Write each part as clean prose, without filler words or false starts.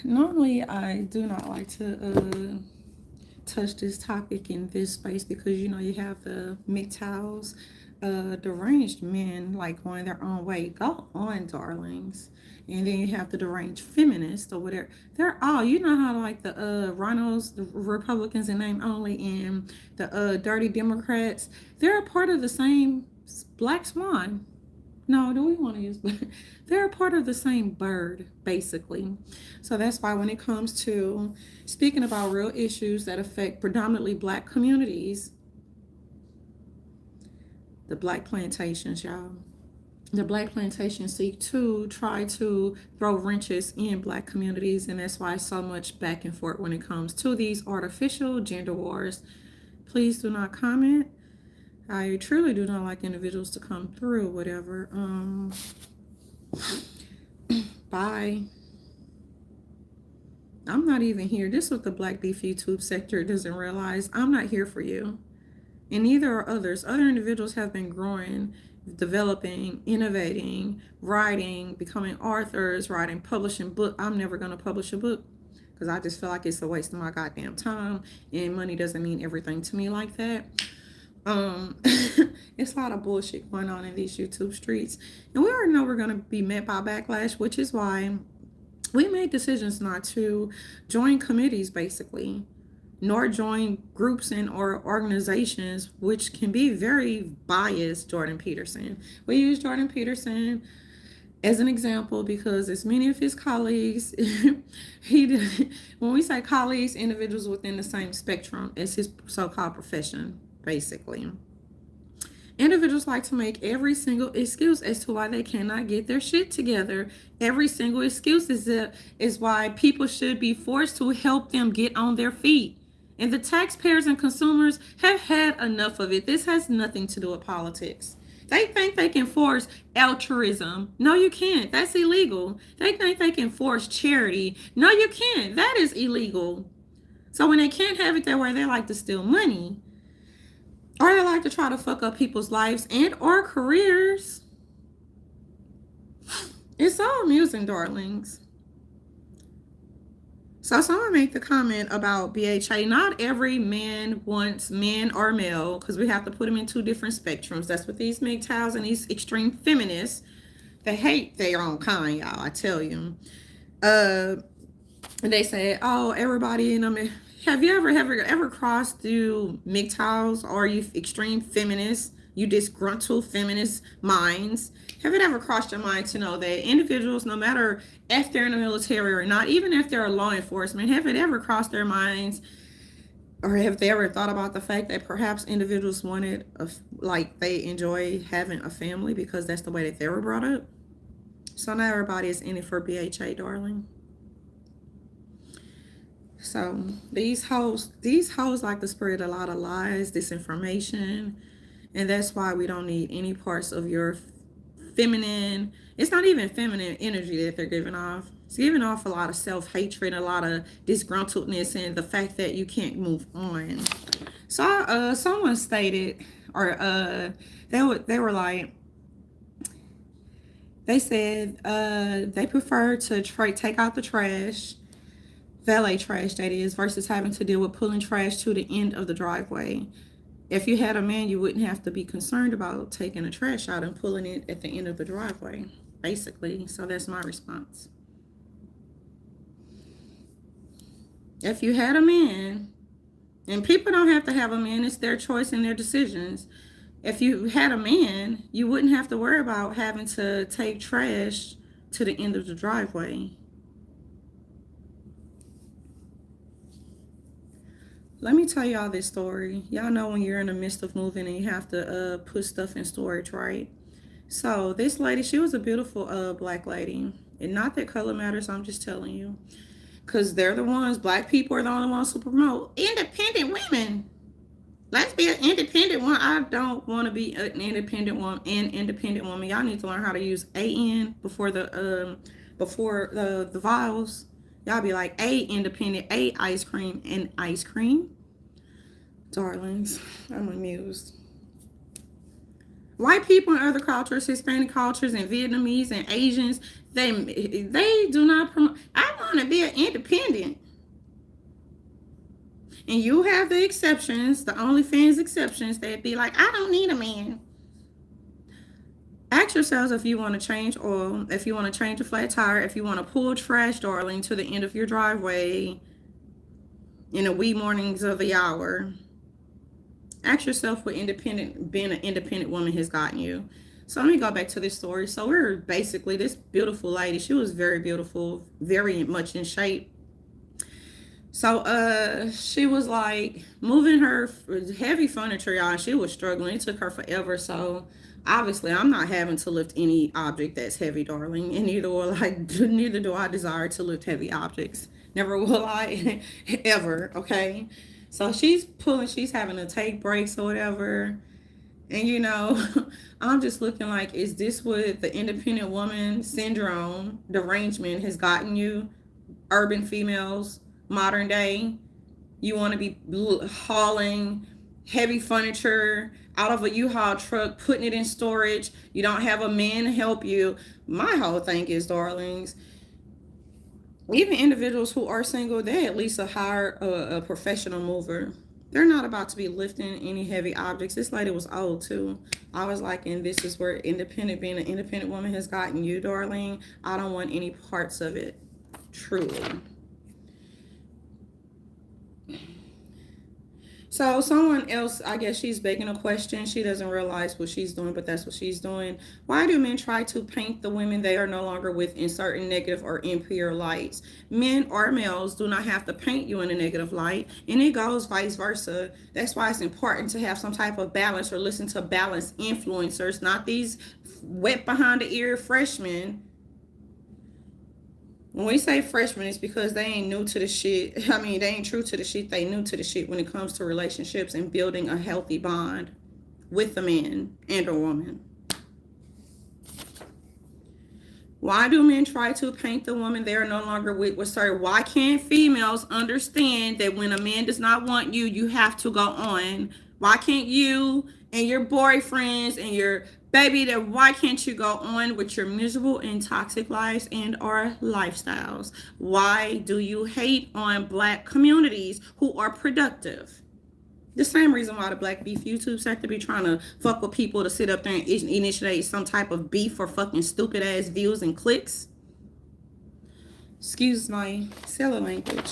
Normally, I do not like to touch this topic in this space because you have the MGTOWs, deranged men like going their own way. Go on, darlings. And then you have the deranged feminists or whatever. They're all, how like the rhinos, the Republicans in name only, and the dirty Democrats, they're a part of the same black swan. No, do we want to use? They're a part of the same bird, basically. So that's why when it comes to speaking about real issues that affect predominantly black communities, the black plantations, y'all. The black plantations seek to try to throw wrenches in black communities, and that's why so much back and forth when it comes to these artificial gender wars. Please do not comment. I truly do not like individuals to come through, whatever. Bye. I'm not even here. This is what the Black Beef YouTube sector doesn't realize. I'm not here for you. And neither are others. Other individuals have been growing, developing, innovating, writing, becoming authors, writing, publishing book. I'm never going to publish a book because I just feel like it's a waste of my goddamn time. And money doesn't mean everything to me like that. It's a lot of bullshit going on in these YouTube streets, and we already know we're going to be met by backlash, which is why we made decisions not to join committees, basically, nor join groups and or organizations which can be very biased. Jordan Peterson, we use Jordan Peterson as an example because as many of his colleagues, he did, when we say colleagues, individuals within the same spectrum as his so-called profession, basically. Individuals like to make every single excuse as to why they cannot get their shit together. Every single excuse is why people should be forced to help them get on their feet. And the taxpayers and consumers have had enough of it. This has nothing to do with politics. They think they can force altruism. No, you can't. That's illegal. They think they can force charity. No, you can't. That is illegal. So when they can't have it that way, they like to steal money. Or they like to try to fuck up people's lives and or careers. It's so amusing, darlings. So someone made the comment about BHA. Not every man wants men or male because we have to put them in two different spectrums. That's what these MGTOWs and these extreme feminists, they hate their own kind, y'all. I tell you. They say, oh, everybody in them. Have you ever crossed through MGTOWs or you extreme feminists, you disgruntled feminist minds? Have it ever crossed your mind to know that individuals, no matter if they're in the military or not, even if they're law enforcement, have it ever crossed their minds or have they ever thought about the fact that perhaps individuals wanted, like they enjoy having a family because that's the way that they were brought up? So not everybody is in it for BHA, darling. So these hoes like to spread a lot of lies, disinformation, and that's why we don't need any parts of your feminine. It's not even feminine energy that they're giving off. It's giving off a lot of self-hatred, a lot of disgruntledness, and the fact that you can't move on. So someone stated, or they were like, they said they prefer to take out the trash, valet trash that is, versus having to deal with pulling trash to the end of the driveway. If you had a man, you wouldn't have to be concerned about taking the trash out and pulling it at the end of the driveway, basically. So that's my response. If you had a man, and people don't have to have a man, it's their choice and their decisions. If you had a man, you wouldn't have to worry about having to take trash to the end of the driveway. Let me tell y'all this story. Y'all know when you're in the midst of moving and you have to put stuff in storage, right? So this lady, she was a beautiful black lady. And not that color matters, I'm just telling you. Because they're the ones, black people are the only ones who promote independent women. Let's be an independent one. I don't want to be an independent woman. Y'all need to learn how to use AN before the vowels. Y'all be like A independent, A ice cream, and ice cream. Darlings, I'm amused. White people and other cultures, Hispanic cultures and Vietnamese and Asians, they do not promote. I want to might be an independent. And you have the exceptions, the OnlyFans exceptions, that be like, I don't need a man. Ask yourselves if you want to change oil, if you want to change a flat tire, if you want to pull trash, darling, to the end of your driveway in the wee mornings of the hour. Ask yourself what being an independent woman has gotten you. So let me go back to this story. So we're basically this beautiful lady. She was very beautiful, very much in shape. So she was like moving her heavy furniture, y'all. She was struggling. It took her forever. So obviously I'm not having to lift any object that's heavy, darling. And neither do I desire to lift heavy objects. Never will I ever, okay? So she's having to take breaks or whatever. And I'm just looking like, is this what the independent woman syndrome, derangement has gotten you? Urban females, modern day. You want to be hauling heavy furniture out of a U-Haul truck, putting it in storage. You don't have a man to help you. My whole thing is, darlings, even individuals who are single, they at least hire a professional mover. They're not about to be lifting any heavy objects. This lady was old too. I was like, and this is where being an independent woman has gotten you, darling. I don't want any parts of it. Truly. So someone else, I guess she's begging a question. She doesn't realize what she's doing, but that's what she's doing. Why do men try to paint the women they are no longer with in certain negative or impure lights? Men or males do not have to paint you in a negative light, and it goes vice versa. That's why it's important to have some type of balance or listen to balanced influencers, not these wet behind the ear freshmen. When we say freshmen, it's because they ain't new to the shit. I mean, they ain't true to the shit. They new to the shit when it comes to relationships and building a healthy bond with a man and a woman. Why do men try to paint the woman they are no longer with? Sorry, why can't females understand that when a man does not want you, you have to go on? Why can't you and your boyfriends and your baby, why can't you go on with your miserable and toxic lives and or lifestyles? Why do you hate on Black communities who are productive? The same reason why the Black Beef YouTube sector be trying to fuck with people to sit up there and initiate some type of beef for fucking stupid ass views and clicks. Excuse my cellar language.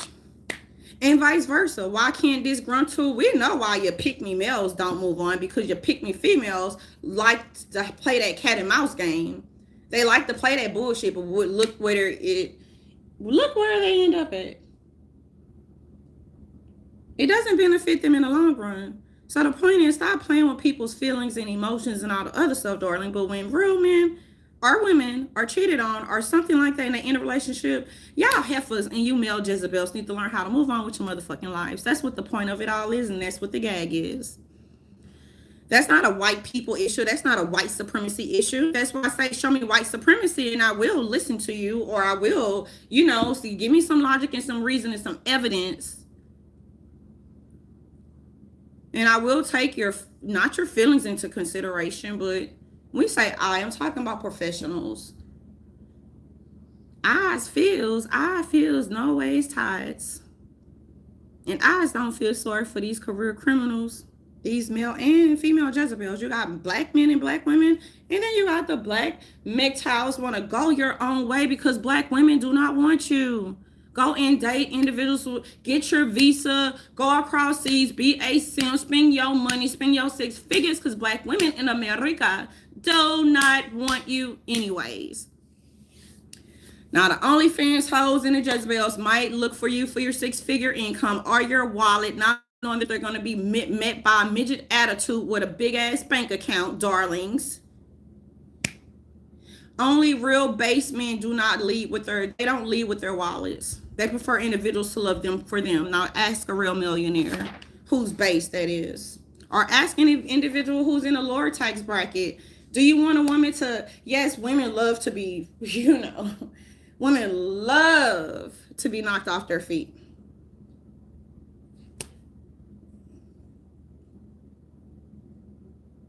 And vice versa. Why can't disgruntled? We know why your pick-me males don't move on, because your pick-me females like to play that cat and mouse game. They like to play that bullshit, but look where they end up at. It doesn't benefit them in the long run. So the point is, stop playing with people's feelings and emotions and all the other stuff, darling. But when real men or women are cheated on or something like that and they end a relationship, y'all heifers and you male Jezebels need to learn how to move on with your motherfucking lives. That's what the point of it all is, and that's what the gag is. That's not a white people issue. That's not a white supremacy issue. That's why I say, show me white supremacy and I will listen to you, or I will, give me some logic and some reason and some evidence. And I will take not your feelings into consideration, but we say I'm talking about professionals. Eyes feels, no ways tides. And eyes don't feel sorry for these career criminals, these male and female Jezebels. You got Black men and Black women, and then you got the Black MGTOWs want to go your own way because Black women do not want you. Go and date individuals who get your visa, go across seas, be a sim, spend your money, spend your 6 figures, because Black women in America do not want you anyways. Now, the OnlyFans hoes and the Jezebels might look for you for your 6-figure income or your wallet, not knowing that they're going to be met by a midget attitude with a big-ass bank account, darlings. Only real base men do not lead with they don't lead with their wallets. They prefer individuals to love them for them. Now, ask a real millionaire whose base that is. Or ask any individual who's in a lower tax bracket. Do you want a woman to, yes, women love to be, women love to be knocked off their feet.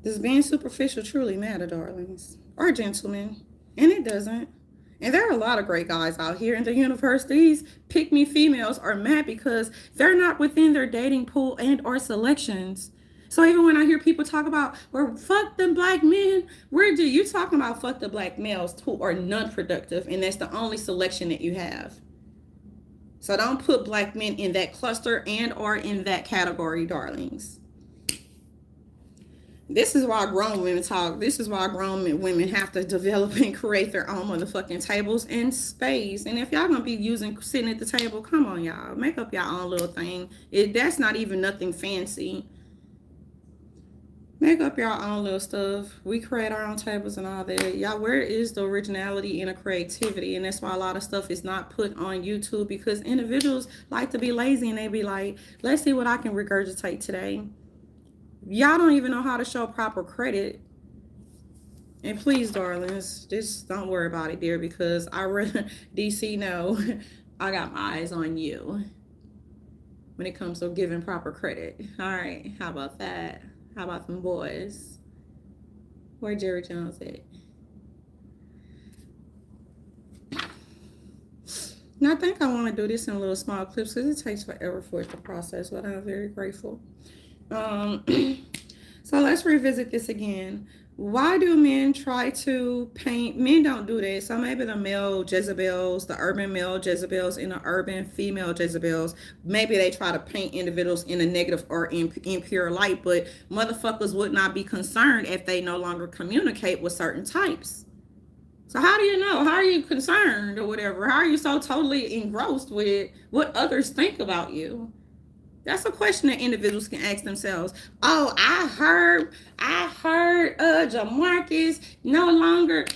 Does being superficial truly matter, darlings? Or gentlemen? And it doesn't. And there are a lot of great guys out here in the universe. These pick me females are mad because they're not within their dating pool and or selections. So even when I hear people talk about, well, fuck them black men, where do you talking about fuck the black males who are non-productive and that's the only selection that you have? So don't put black men in that cluster and or in that category, darlings. This is why grown women talk. This is why grown women have to develop and create their own motherfucking tables and space. And if y'all gonna be sitting at the table, come on, y'all, make up y'all own little thing. That's not even nothing fancy. Make up your own little stuff. We create our own tables and all that. Y'all, where is the originality and the creativity? And that's why a lot of stuff is not put on YouTube, because individuals like to be lazy and they be like, let's see what I can regurgitate today. Y'all don't even know how to show proper credit. And please, darlings, just don't worry about it, dear, because I really, DC, know I got my eyes on you when it comes to giving proper credit. All right, how about that? How about them boys? Where Jerry Jones at? Now, I think I want to do this in little small clips because it takes forever for it to process, but I'm very grateful. So let's revisit this again. Why do men try to paint? Men don't do that. So maybe the male Jezebels, the urban male Jezebels, and the urban female Jezebels, maybe they try to paint individuals in a negative or impure light, but motherfuckers would not be concerned if they no longer communicate with certain types. So how do you know? How are you concerned or whatever? How are you so totally engrossed with what others think about you? That's a question that individuals can ask themselves. Oh, I heard Jamarcus no longer.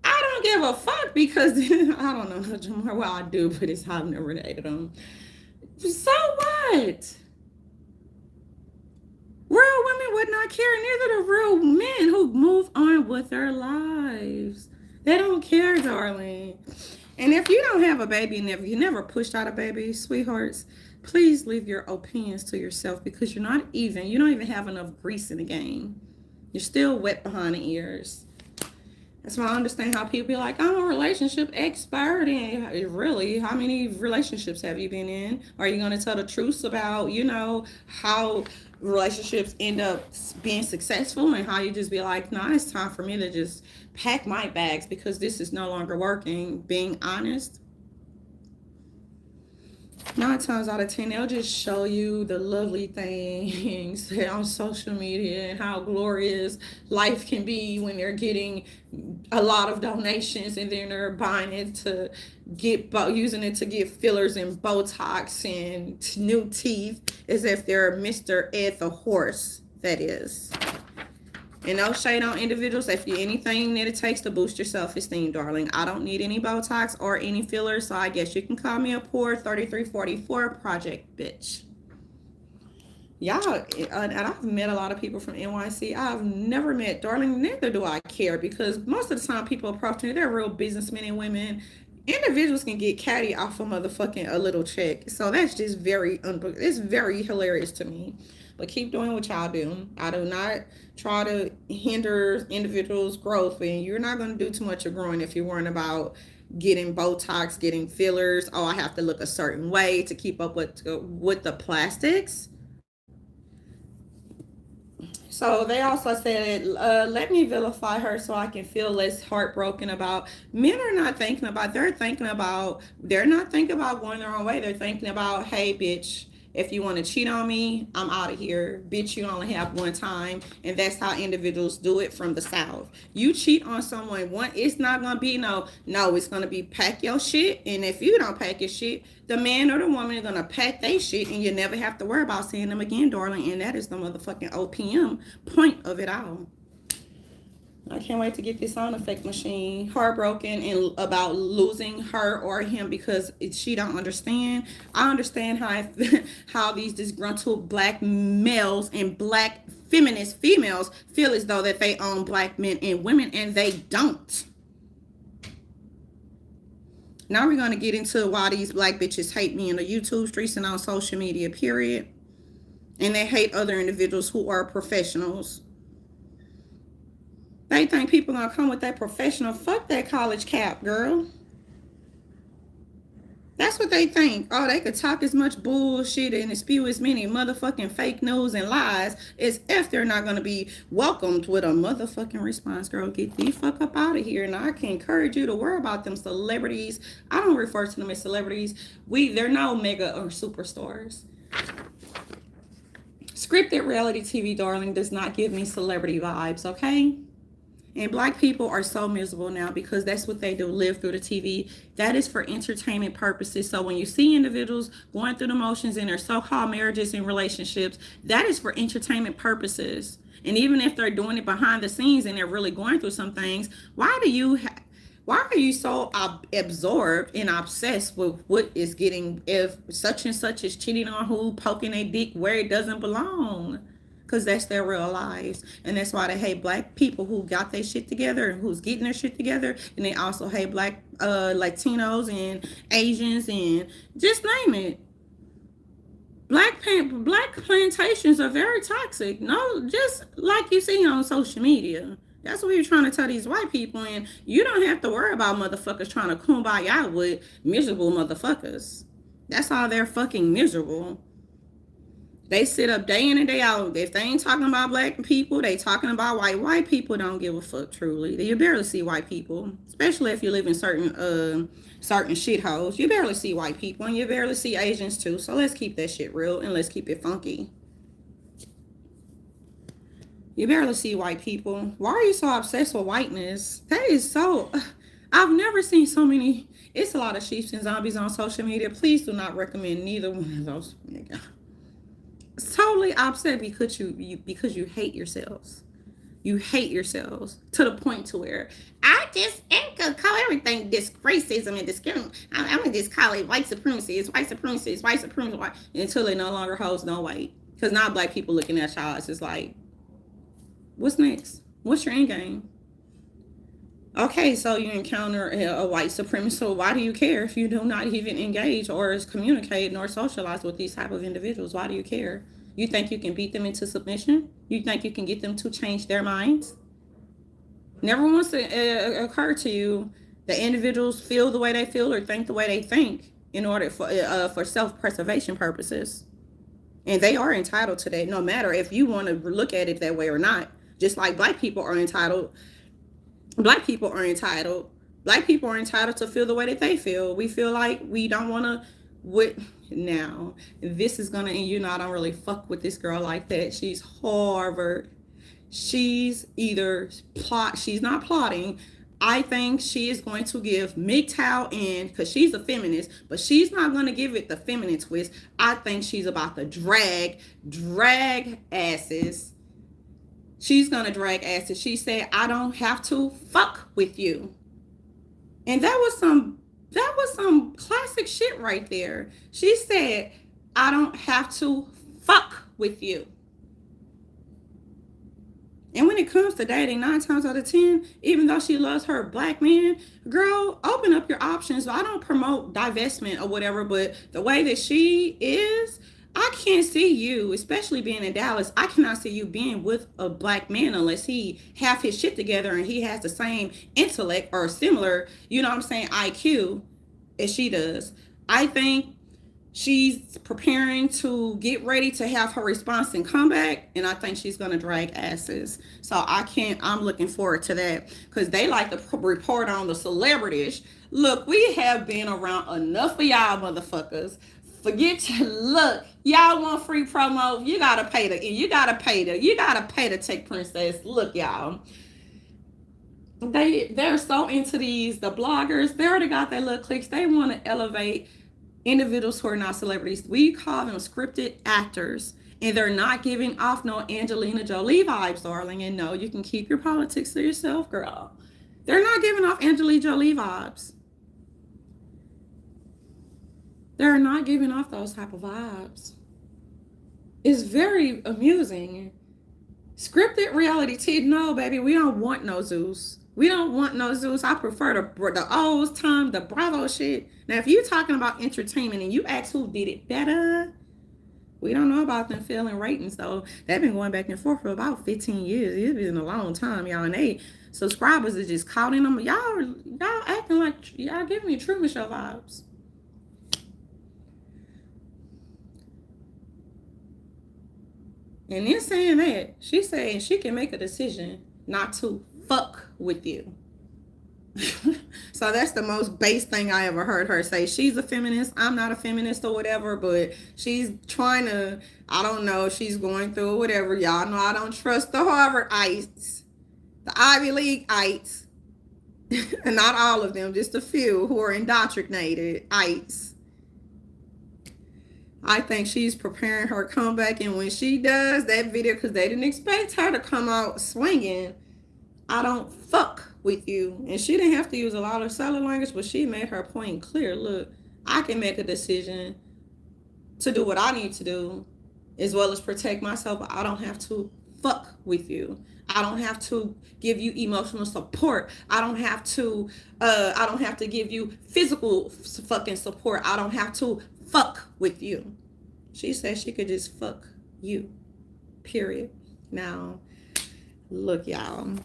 I don't give a fuck because I don't know Jamar. Well, I do, but it's how I've never dated him. So what? Real women would not care, neither the real men who move on with their lives. They don't care, darling. And if you don't have a baby and if you never pushed out a baby, sweethearts, please leave your opinions to yourself, because you don't even have enough grease in the game. You're still wet behind the ears. That's why I understand how people be like, I'm a relationship expert. And really, how many relationships have you been in? Are you going to tell the truth about, how relationships end up being successful, and how you just be like, nah, it's time for me to just pack my bags because this is no longer working? Being honest. 9 times out of 10, they'll just show you the lovely things on social media and how glorious life can be when they're getting a lot of donations and then they're buying it to using it to get fillers and Botox and new teeth, as if they're Mr. Ed the horse, that is. And no shade on individuals. If you anything that it takes to boost your self-esteem, darling. I don't need any Botox or any fillers, so I guess you can call me a poor 3344 project bitch. Y'all, and I've met a lot of people from NYC. I've never met, darling, neither do I care, because most of the time people approach me, they're real businessmen and women. Individuals can get catty off of motherfucking a little check. So that's just it's very hilarious to me. But keep doing what y'all do. I do not try to hinder individuals' growth, and you're not going to do too much of growing if you're worrying about getting Botox, getting fillers. Oh, I have to look a certain way to keep up with the plastics. So they also said, let me vilify her so I can feel less heartbroken about. Men are not thinking about, they're not thinking about going their own way. They're thinking about, hey, bitch, if you want to cheat on me, I'm out of here. Bitch, you only have one time. And that's how individuals do it from the South. You cheat on someone once, it's not going to be no, it's going to be pack your shit. And if you don't pack your shit, the man or the woman is going to pack their shit, and you never have to worry about seeing them again, darling. And that is the motherfucking OPM point of it all. I can't wait to get this sound effect machine. Heartbroken and about losing her or him because she don't understand. I understand how these disgruntled black males and black feminist females feel as though that they own black men and women, and they don't. Now we're going to get into why these black bitches hate me in the YouTube streets and on social media, period. And they hate other individuals who are professionals. They think people gonna come with that professional. Fuck that college cap, girl. That's what they think. Oh, they could talk as much bullshit and spew as many motherfucking fake news and lies as if they're not going to be welcomed with a motherfucking response. Girl, get the fuck up out of here. And I can encourage you to worry about them celebrities. I don't refer to them as celebrities. They're no mega or superstars. Scripted reality TV, darling, does not give me celebrity vibes, okay? And black people are so miserable now because that's what they do, live through the TV. That is for entertainment purposes. So when you see individuals going through the motions in their so-called marriages and relationships, that is for entertainment purposes. And even if they're doing it behind the scenes and they're really going through some things, why are you so absorbed and obsessed with what is getting, if such and such is cheating on who, poking a dick where it doesn't belong? Because that's their real lives. And that's why they hate black people who got their shit together and who's getting their shit together. And they also hate black Latinos and Asians and just name it. Black plantations are very toxic. No, just like you see on social media. That's what you're trying to tell these white people. And you don't have to worry about motherfuckers trying to kumbaya with miserable motherfuckers. That's how they're fucking miserable. They sit up day in and day out. If they ain't talking about black people, they talking about white. White people don't give a fuck, truly. You barely see white people, especially if you live in certain shitholes. You barely see white people, and you barely see Asians too. So let's keep that shit real and let's keep it funky. You barely see white people. Why are you so obsessed with whiteness? That is so... I've never seen so many... It's a lot of sheeps and zombies on social media. Please do not recommend neither one of those. It's totally upset because you hate yourselves. You hate yourselves to the point to where I just am call everything racism and discrimination. I'm gonna just call it white supremacy. It's white supremacy. It's white supremacy. Until it no longer holds no weight. Because now black people looking at y'all, it's just like, what's next? What's your end game? Okay, so you encounter a white supremacist. So why do you care if you do not even engage or communicate nor socialize with these type of individuals? Why do you care? You think you can beat them into submission? You think you can get them to change their minds? Never once occur to you that individuals feel the way they feel or think the way they think in order for self-preservation purposes. And they are entitled to that, no matter if you want to look at it that way or not. Just like black people are entitled. Black people are entitled. Black people are entitled to feel the way that they feel. We feel like we don't want to. Now, this is gonna, and you know, I don't really fuck with this girl like that. She's Harvard. She's either she's not plotting. I think she is going to give MGTOW in, because she's a feminist, but she's not going to give it the feminine twist. I think she's about to drag asses. She's going to drag asses. She said, I don't have to fuck with you. And that was some classic shit right there. She said, I don't have to fuck with you. And when it comes to dating, 9 times out of 10, even though she loves her black man, girl, open up your options. I don't promote divestment or whatever, but the way that she is, I can't see you, especially being in Dallas, I cannot see you being with a black man unless he have his shit together and he has the same intellect or similar, you know what I'm saying, IQ as she does. I think she's preparing to get ready to have her response and comeback, and I think she's going to drag asses. So I'm looking forward to that, because they like to report on the celebrities. Look, we have been around enough of y'all motherfuckers. Look, y'all want free promo, you gotta pay to take Princess. Look, y'all, they're so into the bloggers. They already got their little clicks. They want to elevate individuals who are not celebrities. We call them scripted actors, and they're not giving off no Angelina Jolie vibes, darling. And no, you can keep your politics to yourself, girl. They're not giving off Angelina Jolie vibes. They're not giving off those type of vibes. It's very amusing. Scripted reality TV, no, baby, we don't want no Zeus. We don't want no Zeus. I prefer the old time, the Bravo shit. Now, if you're talking about entertainment and you ask who did it better, we don't know about them failing ratings, though. They've been going back and forth for about 15 years. It's been a long time, y'all. And they subscribers are just caught in them. Y'all acting like y'all giving me Truman Show vibes. And in saying that, she's saying she can make a decision not to fuck with you. So that's the most base thing I ever heard her say. She's a feminist. I'm not a feminist or whatever, but she's trying to, I don't know, she's going through whatever. Y'all know I don't trust the Harvardites, the Ivy Leagueites, and not all of them, just a few who are indoctrinated ites. I think she's preparing her comeback, and when she does that video, because they didn't expect her to come out swinging, I don't fuck with you. And she didn't have to use a lot of solid language, but she made her point clear. Look, I can make a decision to do what I need to do, as well as protect myself, but I don't have to fuck with you. I don't have to give you emotional support. I don't have to give you physical fucking support. I don't have to fuck with you. She said she could just fuck you. Period. Now, look, y'all.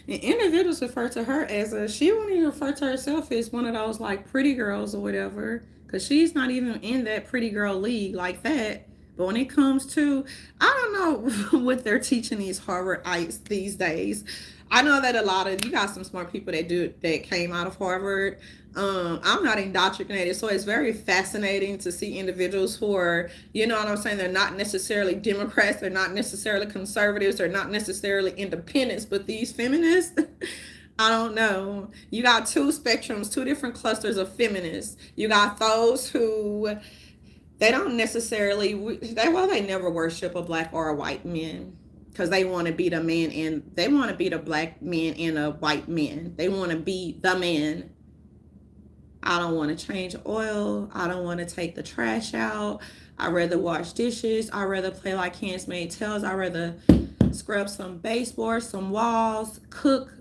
And individuals refer to her as she won't even refer to herself as one of those like pretty girls or whatever, because she's not even in that pretty girl league like that. But when it comes to, I don't know what they're teaching these Harvardites these days. I know that a lot of you got some smart people that came out of Harvard. I'm not indoctrinated, so it's very fascinating to see individuals who are, you know what I'm saying, they're not necessarily Democrats, they're not necessarily conservatives, they're not necessarily independents, but these feminists, I don't know. You got two spectrums, two different clusters of feminists. You got those who they don't necessarily they never worship a black or a white man, because they want to be the man, and they want to be the black man and a white man. They want to be the man. I don't want to change oil. I don't want to take the trash out. I'd rather wash dishes. I'd rather play like Handmaid's Tales. I'd rather scrub some baseboards, some walls, cook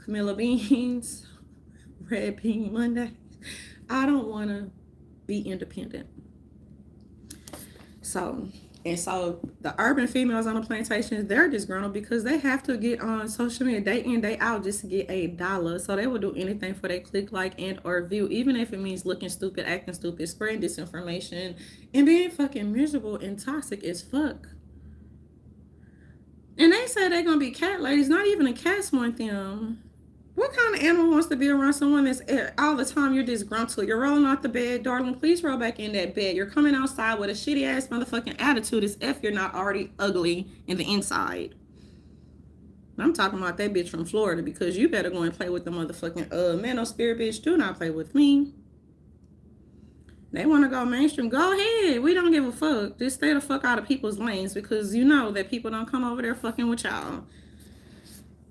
Camilla beans, red bean Monday. I don't want to be independent. So the urban females on the plantations, they're disgruntled because they have to get on social media day in, day out just to get $1. So they will do anything for their click, like, and or view, even if it means looking stupid, acting stupid, spreading disinformation, and being fucking miserable and toxic as fuck. And they say they're gonna be cat ladies. Not even the cats want them. What kind of animal wants to be around someone that's all the time you're disgruntled? You're rolling off the bed, darling, please roll back in that bed. You're coming outside with a shitty ass motherfucking attitude as if you're not already ugly in the inside. I'm talking about that bitch from Florida, because you better go and play with the motherfucking man, no spirit bitch. Do not play with me. They want to go mainstream. Go ahead. We don't give a fuck. Just stay the fuck out of people's lanes, because you know that people don't come over there fucking with y'all.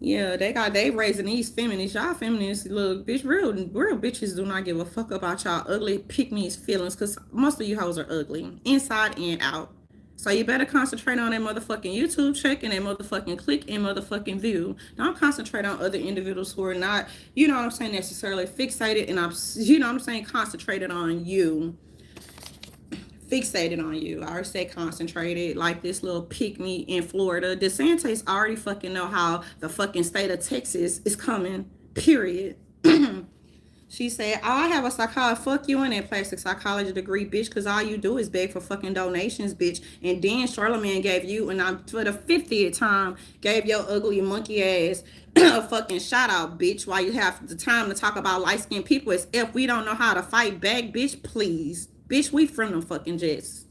Yeah, they raising these feminists. Y'all feminists, look, bitch, real bitches do not give a fuck about y'all ugly pick-me's feelings, because most of you hoes are ugly, inside and out. So you better concentrate on that motherfucking YouTube check and that motherfucking click and motherfucking view. Don't concentrate on other individuals who are not, you know what I'm saying, necessarily fixated, and you know what I'm saying, concentrated on you. Fixated on you. I already said concentrated, like this little pick-me in Florida. DeSantis already fucking know how the fucking state of Texas is coming, period. She said, I have a psychology, fuck you and that plastic psychology degree, bitch, because all you do is beg for fucking donations, bitch. And then Charlamagne gave you, and I'm for the 50th time, gave your ugly monkey ass a fucking shout out, bitch, while you have the time to talk about light-skinned people as if we don't know how to fight back, bitch, please. Bitch, we from them fucking jets.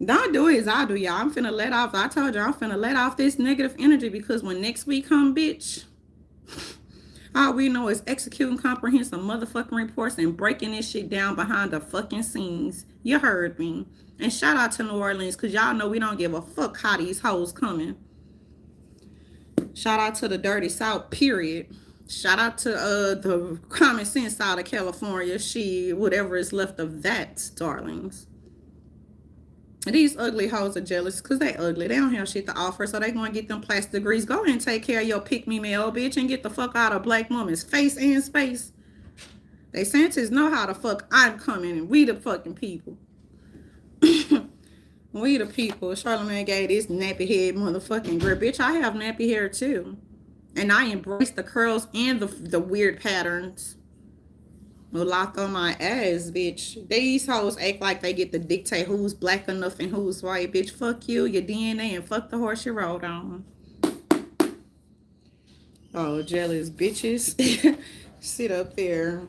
Don't do it as I do, y'all. I'm finna let off. I told y'all I'm finna let off this negative energy, because when next week come, bitch, all we know is executing comprehensive motherfucking reports and breaking this shit down behind the fucking scenes. You heard me. And shout out to New Orleans, because y'all know we don't give a fuck how these hoes coming. Shout out to the dirty South, period. Shout out to the common sense side of California. Whatever is left of that, darlings. And these ugly hoes are jealous because they ugly. They don't have shit to offer, so they going to get them plastic degrees. Go ahead and take care of your pick-me-male, bitch, and get the fuck out of black woman's face and space. They scientists know how the fuck I'm coming, and we the fucking people. We the people. Charlamagne gave this nappy head motherfucking grip. Bitch, I have nappy hair too. And I embrace the curls and the weird patterns. Locked on my ass, bitch. These hoes act like they get to dictate who's black enough and who's white, bitch. Fuck you, your DNA, and fuck the horse you rode on. Oh, jealous bitches. Sit up there.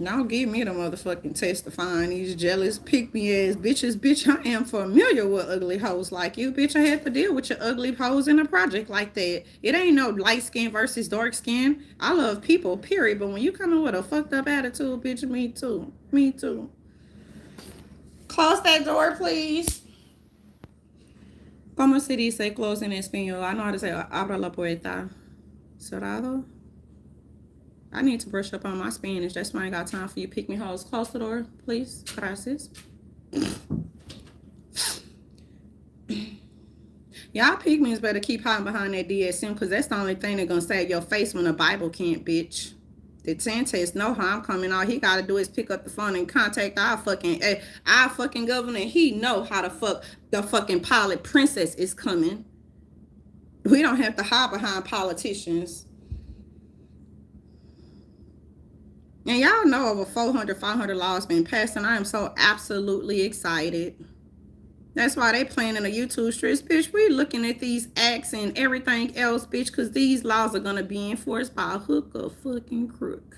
Now give me the motherfucking testifying. These jealous pick me ass bitches. Bitch, I am familiar with ugly hoes like you. Bitch, I had to deal with your ugly hoes in a project like that. It ain't no light skin versus dark skin. I love people, period. But when you come in with a fucked up attitude, bitch, me too. Me too. Close that door, please. ¿Cómo se dice close in español? I know how to say abra la puerta. Cerrado? I need to brush up on my Spanish. That's why I ain't got time for you pick me hoes. Close the door, please. Gracias. Y'all pygmies better keep hiding behind that DSM because that's the only thing that's gonna save your face when the Bible can't, bitch. The Sanchez know how I'm coming. All he gotta do is pick up the phone and contact our fucking governor. He know how the fuck the fucking pilot princess is coming. We don't have to hide behind politicians. And y'all know over 500 laws been passed, and I am so absolutely excited. That's why they planning a YouTube streets, bitch. We looking at these acts and everything else, bitch, because these laws are gonna be enforced by a hook or fucking crook.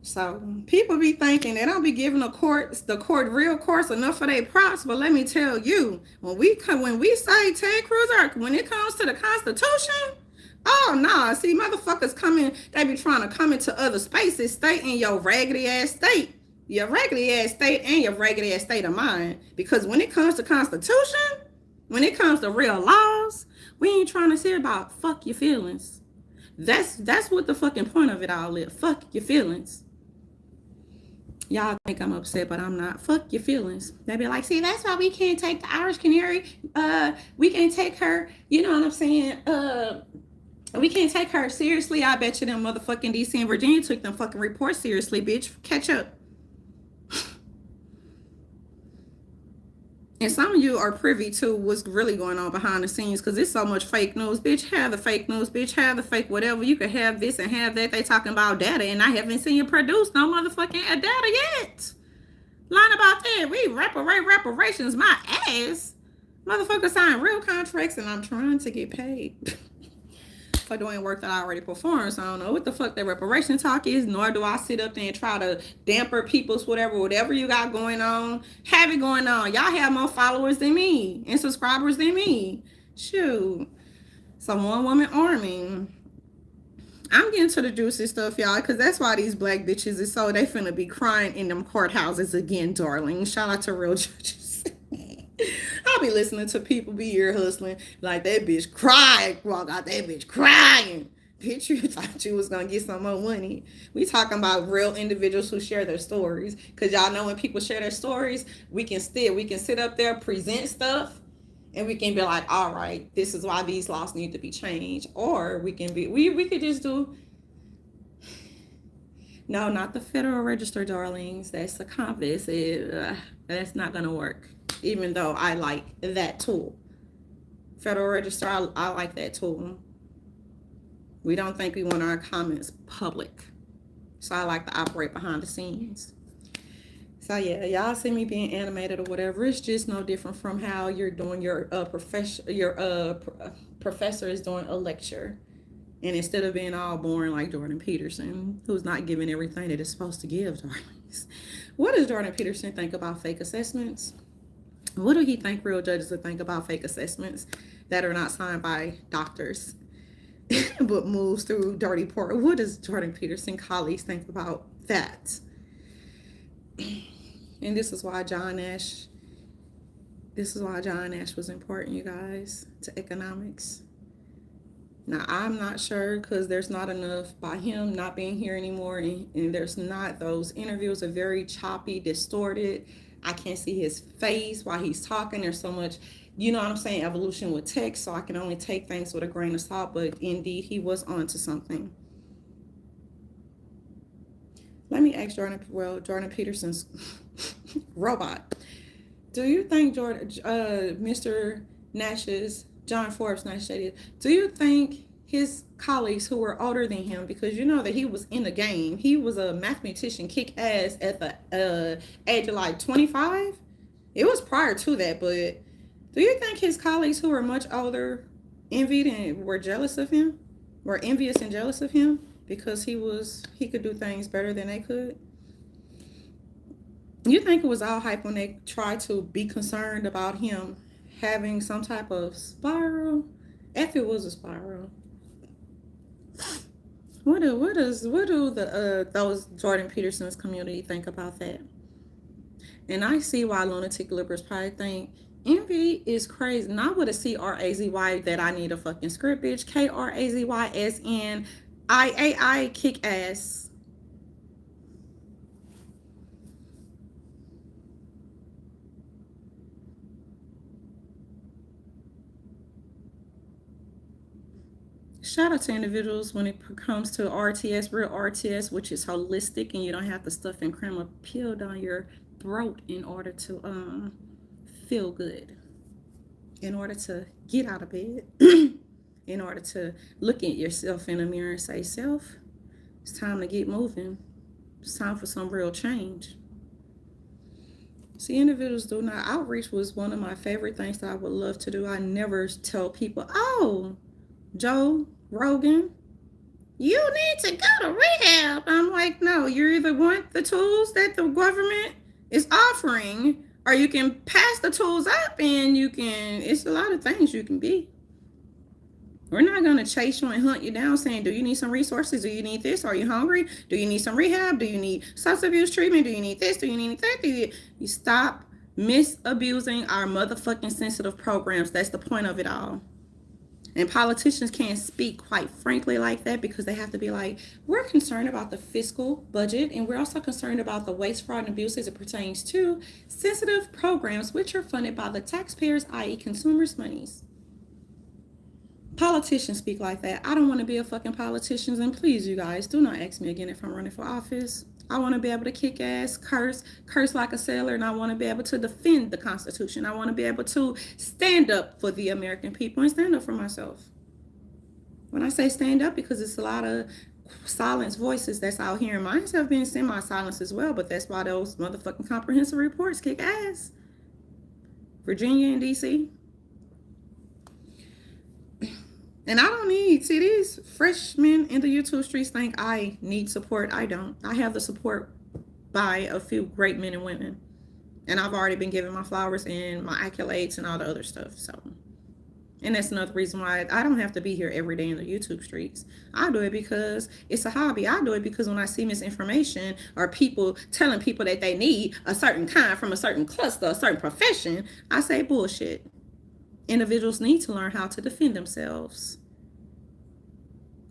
So people be thinking they don't be giving the court real courts enough for their props, but let me tell you, when we say Ted Cruz, when it comes to the Constitution. Oh, no. See, motherfuckers coming, they be trying to come into other spaces, stay in your raggedy ass state. Your raggedy ass state and your raggedy ass state of mind. Because when it comes to Constitution, when it comes to real laws, we ain't trying to say about fuck your feelings. That's what the fucking point of it all is. Fuck your feelings. Y'all think I'm upset, but I'm not. Fuck your feelings. They be like, see, that's why we can't take the Irish Canary. We can't take her, you know what I'm saying? We can't take her seriously. I bet you them motherfucking DC and Virginia took them fucking reports seriously, bitch. Catch up. And some of you are privy to what's really going on behind the scenes because there's so much fake news. Bitch, have the fake news. Bitch, have the fake whatever. You could have this and have that. They talking about data, and I haven't seen you produce no motherfucking data yet. Lying about that. We reparations my ass. Motherfucker sign real contracts, and I'm trying to get paid for doing work that I already performed. So I don't know what the fuck that reparation talk is, nor do I sit up there and try to damper people's whatever you got going on. Have it going on. Y'all have more followers than me and subscribers than me. Shoot. Some one woman army. I'm getting to the juicy stuff, y'all, because that's why these black bitches is so they finna be crying in them courthouses again, darling. Shout out to real judges. I'll be listening to people be ear hustling like that bitch cried. Walk out that bitch crying. Bitch, you thought you was gonna get some more money. We talking about real individuals who share their stories. Cause y'all know when people share their stories, we can sit up there, present stuff, and we can be like, all right, this is why these laws need to be changed. Or we could just do no, not the Federal Register, darlings. That's the compass. That's not gonna work. Even though I like that tool. Federal Register, I like that tool. We don't think we want our comments public. So I like to operate behind the scenes. So yeah, y'all see me being animated or whatever. It's just no different from how you're doing your professor is doing a lecture. And instead of being all boring like Jordan Peterson, who's not giving everything that it's supposed to give, darlings. What does Jordan Peterson think about fake assessments? What do he think real judges would think about fake assessments that are not signed by doctors but moves through dirty portal? What does Jordan Peterson colleagues think about that? And this is why John Nash was important, you guys, to economics. Now, I'm not sure because there's not enough by him not being here anymore. And there's not, those interviews are very choppy, distorted. I can't see his face while he's talking. There's so much, you know what I'm saying, evolution with text. So I can only take things with a grain of salt. But indeed, he was onto something. Let me ask Jordan Peterson's robot. Do you think Mr. Nash's, John Forbes Nash, do you think his colleagues who were older than him, because you know that he was in the game. He was a mathematician, kick ass at the age of like 25. It was prior to that, but do you think his colleagues who were much older envied and were jealous of him? Were envious and jealous of him because he could do things better than they could? You think it was all hype when they tried to be concerned about him having some type of spiral? If it was a spiral, what do the those Jordan Peterson's community think about that? And I see why lunatic liberals probably think envy is crazy. Not with a CRAZY that I need a fucking script, bitch. KRAZYSNIAI kick ass. Shout out to individuals when it comes to RTS, real RTS, which is holistic, and you don't have to stuff and cram a pill down your throat in order to feel good, in order to get out of bed, in order to look at yourself in the mirror and say, self, it's time to get moving. It's time for some real change. See, individuals do not. Outreach was one of my favorite things that I would love to do. I never tell people, oh, Joe Rogan, you need to go to rehab. I'm like, no, you either want the tools that the government is offering, or you can pass the tools up and you can, it's a lot of things you can be. We're not going to chase you and hunt you down saying, do you need some resources? Do you need this? Are you hungry? Do you need some rehab? Do you need substance abuse treatment? Do you need this? Do you need that? You stop misabusing our motherfucking sensitive programs. That's the point of it all. And politicians can't speak, quite frankly, like that, because they have to be like, we're concerned about the fiscal budget, and we're also concerned about the waste, fraud, and abuse as it pertains to sensitive programs, which are funded by the taxpayers, i.e. consumers' monies. Politicians speak like that. I don't want to be a fucking politician, and please, you guys, do not ask me again if I'm running for office. I want to be able to kick ass, curse like a sailor, and I want to be able to defend the Constitution. I want to be able to stand up for the American people and stand up for myself. When I say stand up, because it's a lot of silenced voices that's out here, and mine have been semi-silenced as well, but that's why those motherfucking comprehensive reports kick ass. Virginia and DC. And I don't need, see, these freshmen in the YouTube streets think I need support. I don't. I have the support by a few great men and women. And I've already been given my flowers and my accolades and all the other stuff. So, and that's another reason why I don't have to be here every day in the YouTube streets. I do it because it's a hobby. I do it because when I see misinformation or people telling people that they need a certain kind from a certain cluster, a certain profession, I say bullshit. Individuals need to learn how to defend themselves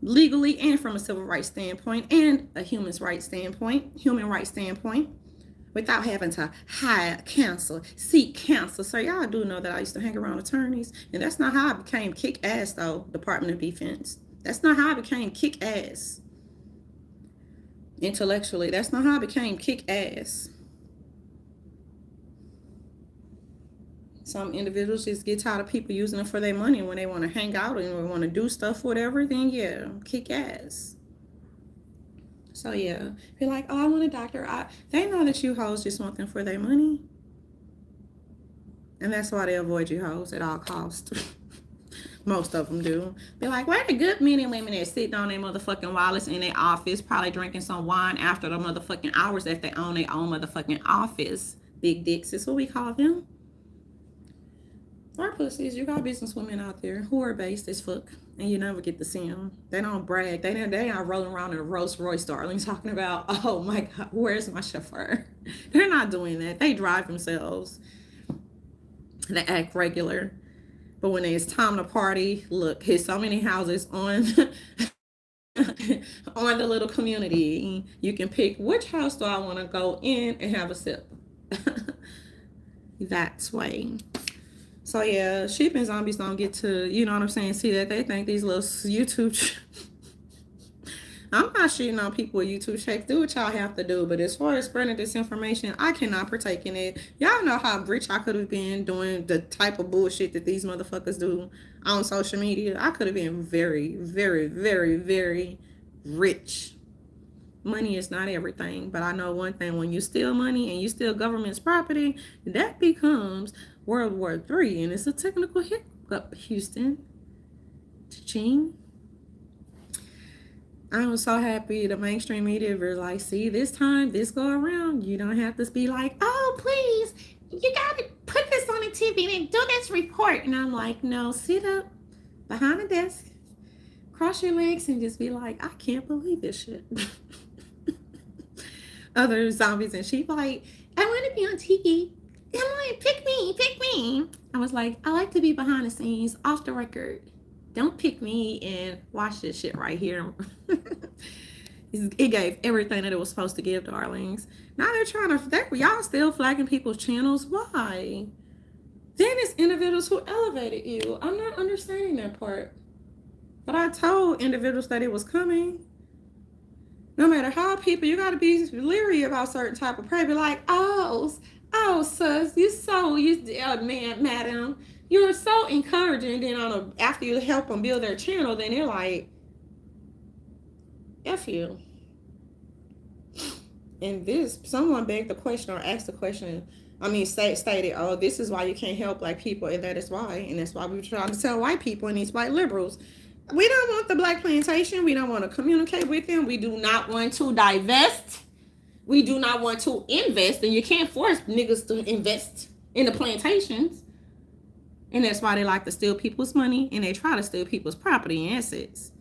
legally and from a civil rights standpoint and a human rights standpoint, without having to hire counsel, seek counsel. So y'all do know that I used to hang around attorneys, and that's not how I became kick-ass, though, Department of Defense. That's not how I became kick-ass intellectually. That's not how I became kick-ass. Some individuals just get tired of people using them for their money when they want to hang out and want to do stuff, whatever, then yeah, kick ass. So yeah, be like, oh, I want a doctor. They know that you hoes just want them for their money. And that's why they avoid you hoes at all costs. Most of them do. Be like, where the good men and women that sitting on their motherfucking wallets in their office, probably drinking some wine after the motherfucking hours that they own their own motherfucking office. Big dicks is what we call them. Our pussies, you got businesswomen out there who are based as fuck, and you never get to see them. They don't brag. They aren't rolling around in a Rolls Royce, darling, talking about, oh my God, where's my chauffeur? They're not doing that. They drive themselves. They act regular. But when it's time to party, look, here's so many houses on on the little community. You can pick which house do I want to go in and have a sip. That's way. So yeah, sheep and zombies don't get to, you know what I'm saying, see that. They think these little YouTube I'm not shitting on people with YouTube shakes. Do what y'all have to do. But as far as spreading this information, I cannot partake in it. Y'all know how rich I could have been doing the type of bullshit that these motherfuckers do on social media. I could have been very, very, very, very rich. Money is not everything. But I know one thing. When you steal money and you steal government's property, that becomes World War III. And it's a technical hiccup, Houston. Cha-ching. I was so happy the mainstream media were like, see, this time, this go around, you don't have to be like, oh, please, you got to put this on the TV and do this report. And I'm like, no, sit up behind the desk, cross your legs, and just be like, I can't believe this shit. Other zombies and sheep like, I want to be on TV. I'm like, pick me, pick me. I was like, I like to be behind the scenes, off the record. Don't pick me and watch this shit right here. It gave everything that it was supposed to give, darlings. Now they're trying to, y'all still flagging people's channels. Why? Then it's individuals who elevated you. I'm not understanding that part. But I told individuals that it was coming. No matter how people, you got to be leery about certain type of prey. Be like, oh, sus, madam. You're so encouraging. Then after you help them build their channel, then they're like, F you. And someone begged the question or asked the question, stated, oh, this is why you can't help black people, and that is why. And that's why we're trying to tell white people and these white liberals, we don't want the black plantation. We don't want to communicate with them. We do not want to divest. We do not want to invest. And you can't force niggas to invest in the plantations. And that's why they like to steal people's money and they try to steal people's property and assets.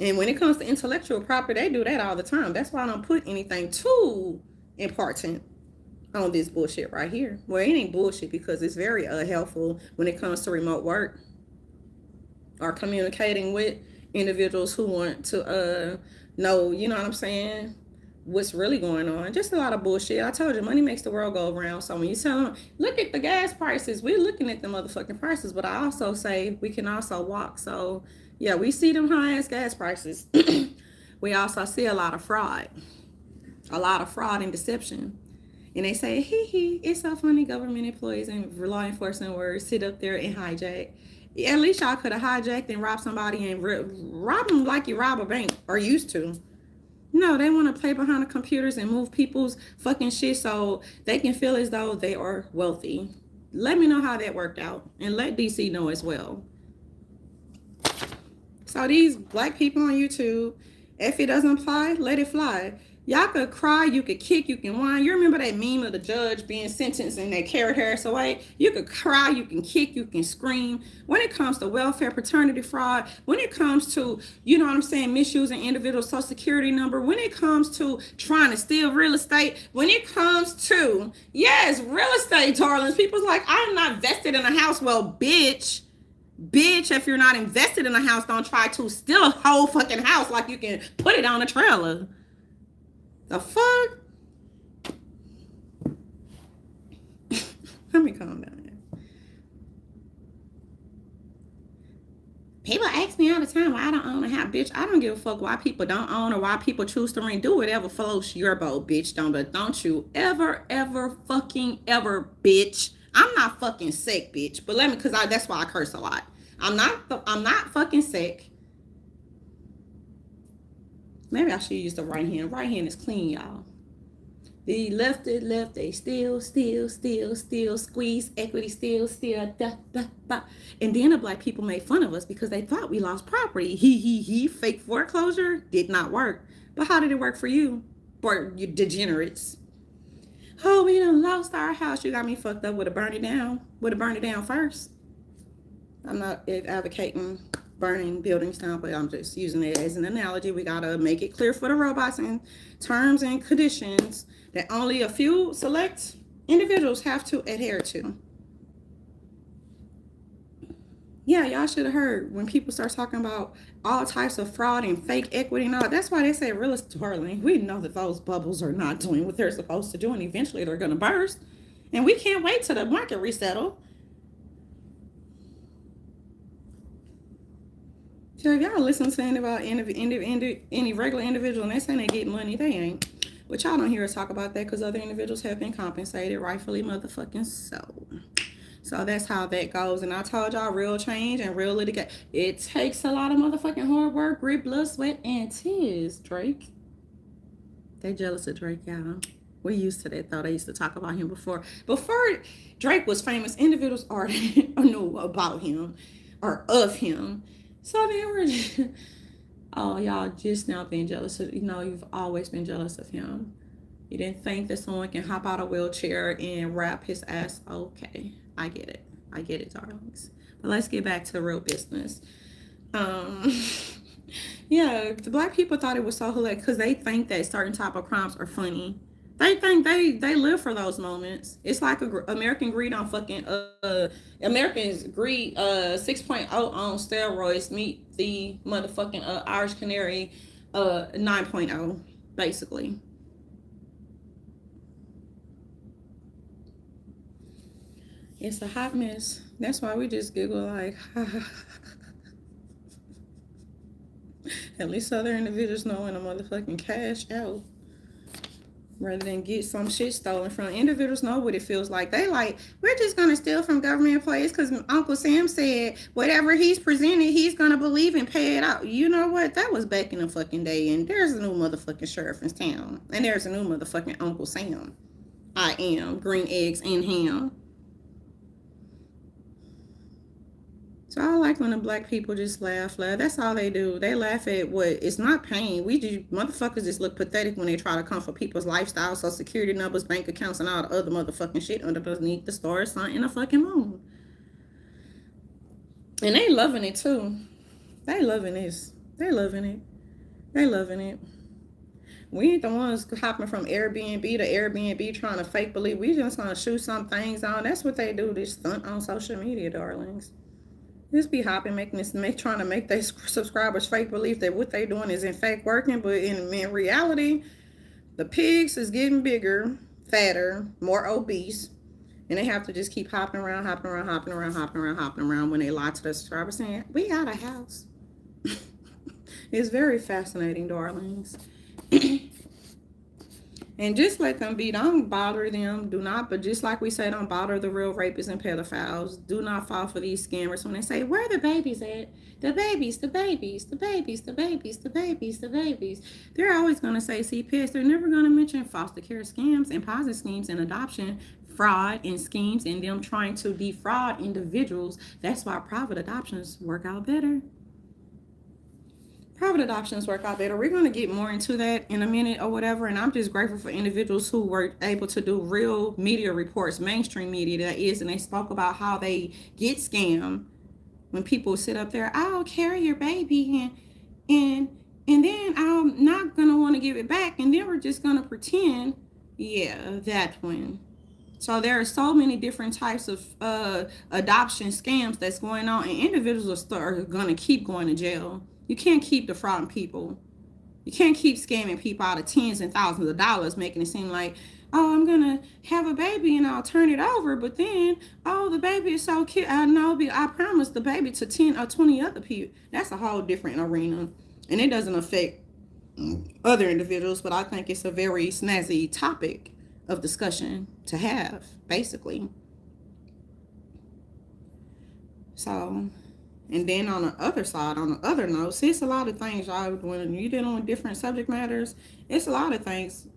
And when it comes to intellectual property, they do that all the time. That's why I don't put anything too important on this bullshit right here. Well, it ain't bullshit because it's very helpful when it comes to remote work or communicating with individuals who want to know, you know what I'm saying, what's really going on. Just a lot of bullshit. I told you, money makes the world go around. So when you tell them, look at the gas prices, we're looking at the motherfucking prices, but I also say we can also walk. So yeah, we see them high ass gas prices. We also see a lot of fraud and deception. And they say, it's so funny government employees and law enforcement words sit up there and hijack. At least y'all could have hijacked and robbed somebody and rob them like you rob a bank or used to. No, they want to play behind the computers and move people's fucking shit so they can feel as though they are wealthy. Let me know how that worked out and let DC know as well. So these black people on YouTube, if it doesn't fly, let it fly. Y'all could cry, you could kick, you can whine. You remember that meme of the judge being sentenced and they carried Harris away? You could cry, you can kick, you can scream. When it comes to welfare, paternity fraud, when it comes to, you know what I'm saying, misusing individual social security number, when it comes to trying to steal real estate, when it comes to, yes, real estate, darlings, people's like, I'm not vested in a house. Well, bitch, if you're not invested in a house, don't try to steal a whole fucking house like you can put it on a trailer. The fuck? Let me calm down. People ask me all the time why I don't own a house. Bitch, I don't give a fuck why people don't own or why people choose to rent. Do whatever floats your boat, bitch. Don't you ever, fucking ever, bitch. I'm not fucking sick, bitch. But that's why I curse a lot. I'm not fucking sick. Maybe I should use the right hand. Right hand is clean, y'all. The left, they steal, squeeze, equity, steal, da. And then the black people made fun of us because they thought we lost property. Fake foreclosure did not work. But how did it work for you? For you degenerates. Oh, we done lost our house. You got me fucked up. Would have burned it down. Would have burned it down first. I'm not advocating burning buildings down, but I'm just using it as an analogy. We gotta make it clear for the robots and terms and conditions that only a few select individuals have to adhere to. Yeah, y'all should have heard when people start talking about all types of fraud and fake equity and all. That's why they say real estate, darling. We know that those bubbles are not doing what they're supposed to do, and eventually they're gonna burst. And we can't wait till the market resettle. So if y'all listen to any regular individual and they say they get money, they ain't. But y'all don't hear us talk about that because other individuals have been compensated, rightfully motherfucking so. So that's how that goes. And I told y'all, real change and real litigation, it takes a lot of motherfucking hard work, grit, blood, sweat, and tears, Drake. They jealous of Drake, y'all. We're used to that, though. They used to talk about him before. Before Drake was famous, individuals already knew about him or of him. So they were just, oh, y'all just now being jealous. You've always been jealous of him. You didn't think that someone can hop out of a wheelchair and rap his ass. Okay, I get it. I get it, darlings. But let's get back to real business. Yeah, the black people thought it was so hilarious because they think that certain type of crimes are funny. They think they live for those moments. It's like American Greed on fucking Americans Greed 6.0 on steroids meet the motherfucking Irish Canary 9.0 basically. It's a hot mess. That's why we just giggle like at least other individuals know when a motherfucking cash out. Rather than get some shit stolen from individuals, know what it feels like. They like, we're just gonna steal from government employees because Uncle Sam said whatever he's presented, he's gonna believe and pay it out. You know what? That was back in the fucking day, and there's a new motherfucking sheriff in town, and there's a new motherfucking Uncle Sam. I am green eggs and ham. So I like when the black people just laugh. That's all they do. They laugh at what? It's not pain. We just, motherfuckers just look pathetic when they try to come for people's lifestyle, social security numbers, bank accounts, and all the other motherfucking shit underneath the stars, sun, and the fucking moon. And they loving it too. They loving this. They loving it. They loving it. We ain't the ones hopping from Airbnb to Airbnb trying to fake believe. We just gonna shoot some things on. That's what they do. They stunt on social media, darlings. Just be hopping, trying to make their subscribers fake believe that what they're doing is in fact working, but in reality, the pigs is getting bigger, fatter, more obese, and they have to just keep hopping around when they lie to their subscribers saying, we got a house. It's very fascinating, darlings. And just let them be. Don't bother them. Do not, but just like we say, don't bother the real rapists and pedophiles. Do not fall for these scammers when they say, where are the babies at? The babies, the babies, the babies, the babies, the babies, the babies. They're always going to say CPS. They're never going to mention foster care scams and POSIT schemes and adoption fraud and schemes and them trying to defraud individuals. That's why private adoptions work out better. Private adoptions work out better. We're going to get more into that in a minute or whatever. And I'm just grateful for individuals who were able to do real media reports, mainstream media that is, and they spoke about how they get scammed when people sit up there, I'll carry your baby and then I'm not going to want to give it back. And then we're just going to pretend, yeah, that one. So there are so many different types of adoption scams that's going on, and individuals are going to keep going to jail. You can't keep defrauding people. You can't keep scamming people out of tens and thousands of dollars, making it seem like, oh, I'm going to have a baby and I'll turn it over. But then, oh, the baby is so cute. I promised the baby to 10 or 20 other people. That's a whole different arena. And it doesn't affect other individuals, but I think it's a very snazzy topic of discussion to have, basically. So... And then on the other side, on the other notes, it's a lot of things, y'all, when you're dealing with different subject matters, it's a lot of things.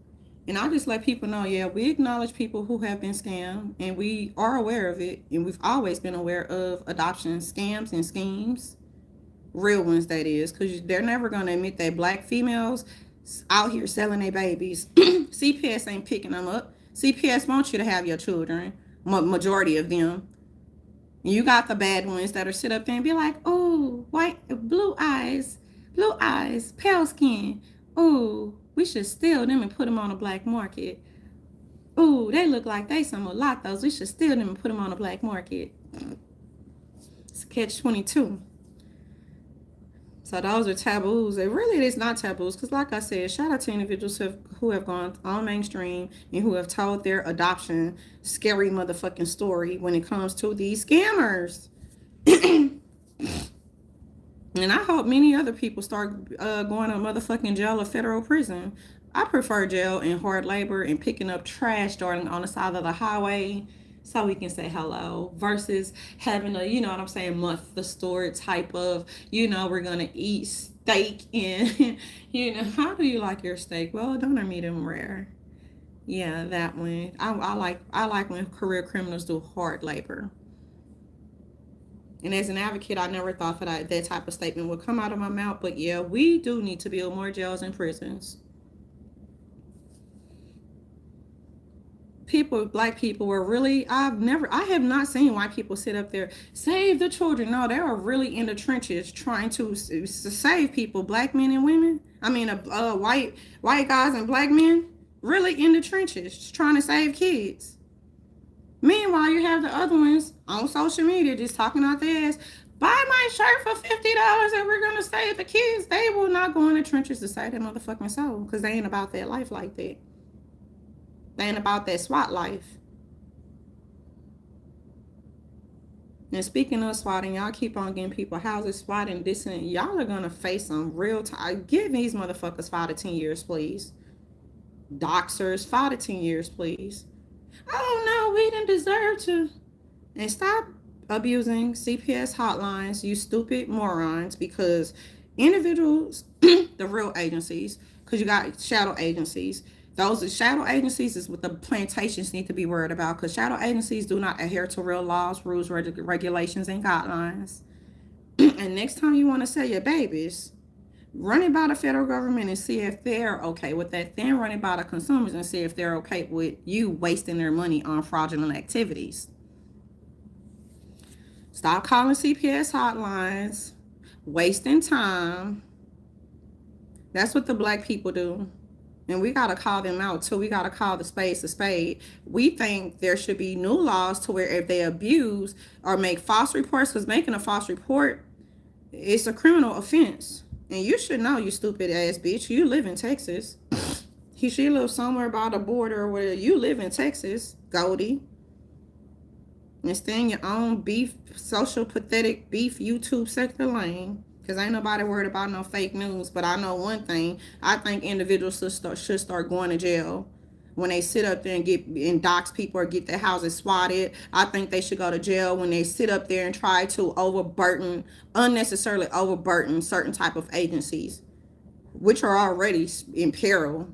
And I just let people know, yeah, we acknowledge people who have been scammed, and we are aware of it, and we've always been aware of adoption scams and schemes, real ones, that is, because they're never going to admit that black females out here selling their babies. CPS ain't picking them up. CPS wants you to have your children, majority of them. You got the bad ones that are sit up there and be like, oh, white, blue eyes, pale skin. Oh, we should steal them and put them on the black market. Oh, they look like they some mulattoes. We should steal them and put them on the black market. It's a catch-22. So those are taboos. It really is not taboos because, like I said, shout out to individuals who have gone on mainstream and who have told their adoption scary motherfucking story when it comes to these scammers. And And I hope many other people start going to motherfucking jail or federal prison. I prefer jail and hard labor and picking up trash starting on the side of the highway so we can say hello versus having a, you know what I'm saying, month the store type of, we're going to eat steak and, how do you like your steak? Well, don't or medium rare. Yeah, that one. I like when career criminals do hard labor. And as an advocate, I never thought that type of statement would come out of my mouth. But yeah, we do need to build more jails and prisons. Black people were really, I have not seen white people sit up there, save the children. No, they are really in the trenches trying to save people, black men and women. I mean, white guys and black men really in the trenches trying to save kids. Meanwhile, you have the other ones on social media just talking out their ass. Buy my shirt for $50 and we're going to save the kids. They will not go in the trenches to save that motherfucking soul because they ain't about that life like that. They ain't about that SWAT life. And speaking of swatting, y'all keep on getting people houses swatting this and y'all are going to face some real time. Give these motherfuckers 5 to 10 years, please. Doxers, 5 to 10 years, please. Oh no, we didn't deserve to. And stop abusing CPS hotlines, you stupid morons, because individuals, the real agencies, because you got shadow agencies. Those shadow agencies is what the plantations need to be worried about, because shadow agencies do not adhere to real laws, rules, regulations, and guidelines. And next time you want to sell your babies, run it by the federal government and see if they're okay with that. Then run it by the consumers and see if they're okay with you wasting their money on fraudulent activities. Stop calling CPS hotlines, wasting time. That's what the black people do. And we got to call them out too. We got to call the spade a spade. We think there should be new laws to where if they abuse or make false reports, because making a false report, it's a criminal offense. And you should know, you stupid ass bitch. You live in Texas. She lives somewhere by the border where you live in Texas, Goldie. And stay in your own beef, social pathetic beef YouTube sector lane. Because ain't nobody worried about no fake news. But I know one thing. I think individuals should start going to jail when they sit up there and dox people or get their houses swatted. I think they should go to jail when they sit up there and try to unnecessarily overburden certain type of agencies, which are already in peril.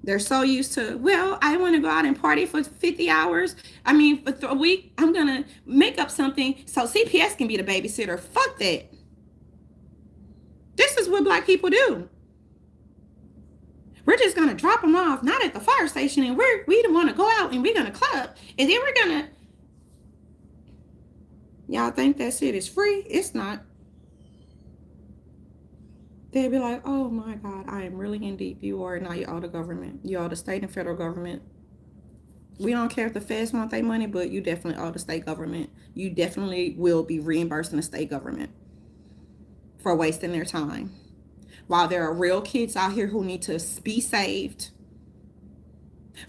They're so used to, well, I want to go out and party for 50 hours. I mean, for a week, I'm going to make up something so CPS can be the babysitter. Fuck that. This is what black people do. We're just going to drop them off, not at the fire station, and we don't want to go out and we're going to club. And then we're going to... Y'all think that shit is free? It's not. They'd be like, oh my God, I am really in deep. You are not. You owe the government. You owe the state and federal government. We don't care if the feds want their money, but you definitely owe the state government. You definitely will be reimbursing the state government for wasting their time. While there are real kids out here who need to be saved.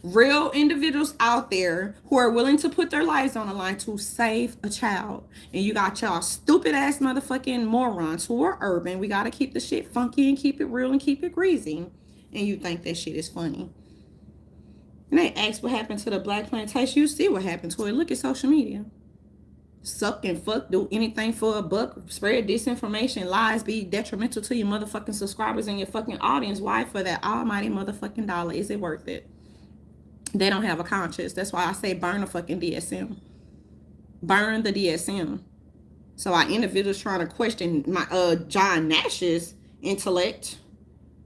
Real individuals out there who are willing to put their lives on the line to save a child. And you got y'all stupid ass motherfucking morons who are urban. We got to keep the shit funky and keep it real and keep it greasy. And you think that shit is funny. And they ask what happened to the black plantation. You see what happened to it. Look at social media. Suck and fuck, do anything for a buck, spread disinformation, lies, be detrimental to your motherfucking subscribers and your fucking audience. Why? For that almighty motherfucking dollar. Is it worth it? They don't have a conscience. That's why I say burn the fucking DSM. Burn the DSM. So our individuals trying to question my John Nash's intellect.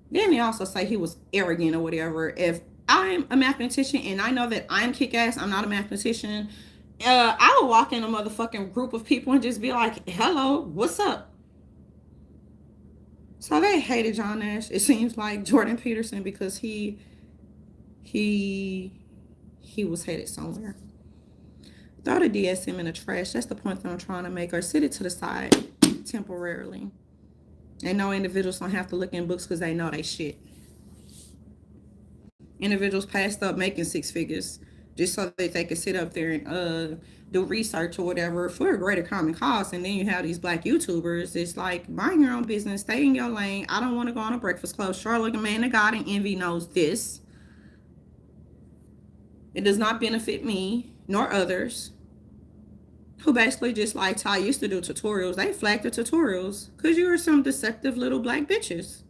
Then they also say he was arrogant or whatever. If I'm a mathematician and I know that I'm kick-ass, I'm not a mathematician, I would walk in a motherfucking group of people and just be like, hello, what's up? So they hated John Nash. It seems like Jordan Peterson because he was headed somewhere. Throw the DSM in the trash. That's the point that I'm trying to make. Or sit it to the side temporarily. And no individuals don't have to look in books because they know they shit. Individuals passed up making 6 figures just so that they can sit up there and do research or whatever for a greater common cause. And then you have these black YouTubers. It's like, mind your own business, stay in your lane. I don't want to go on a Breakfast Club. Charlotte, a man of God and envy knows this. It does not benefit me nor others who basically just like Ty used to do tutorials. They flagged the tutorials because you are some deceptive little black bitches.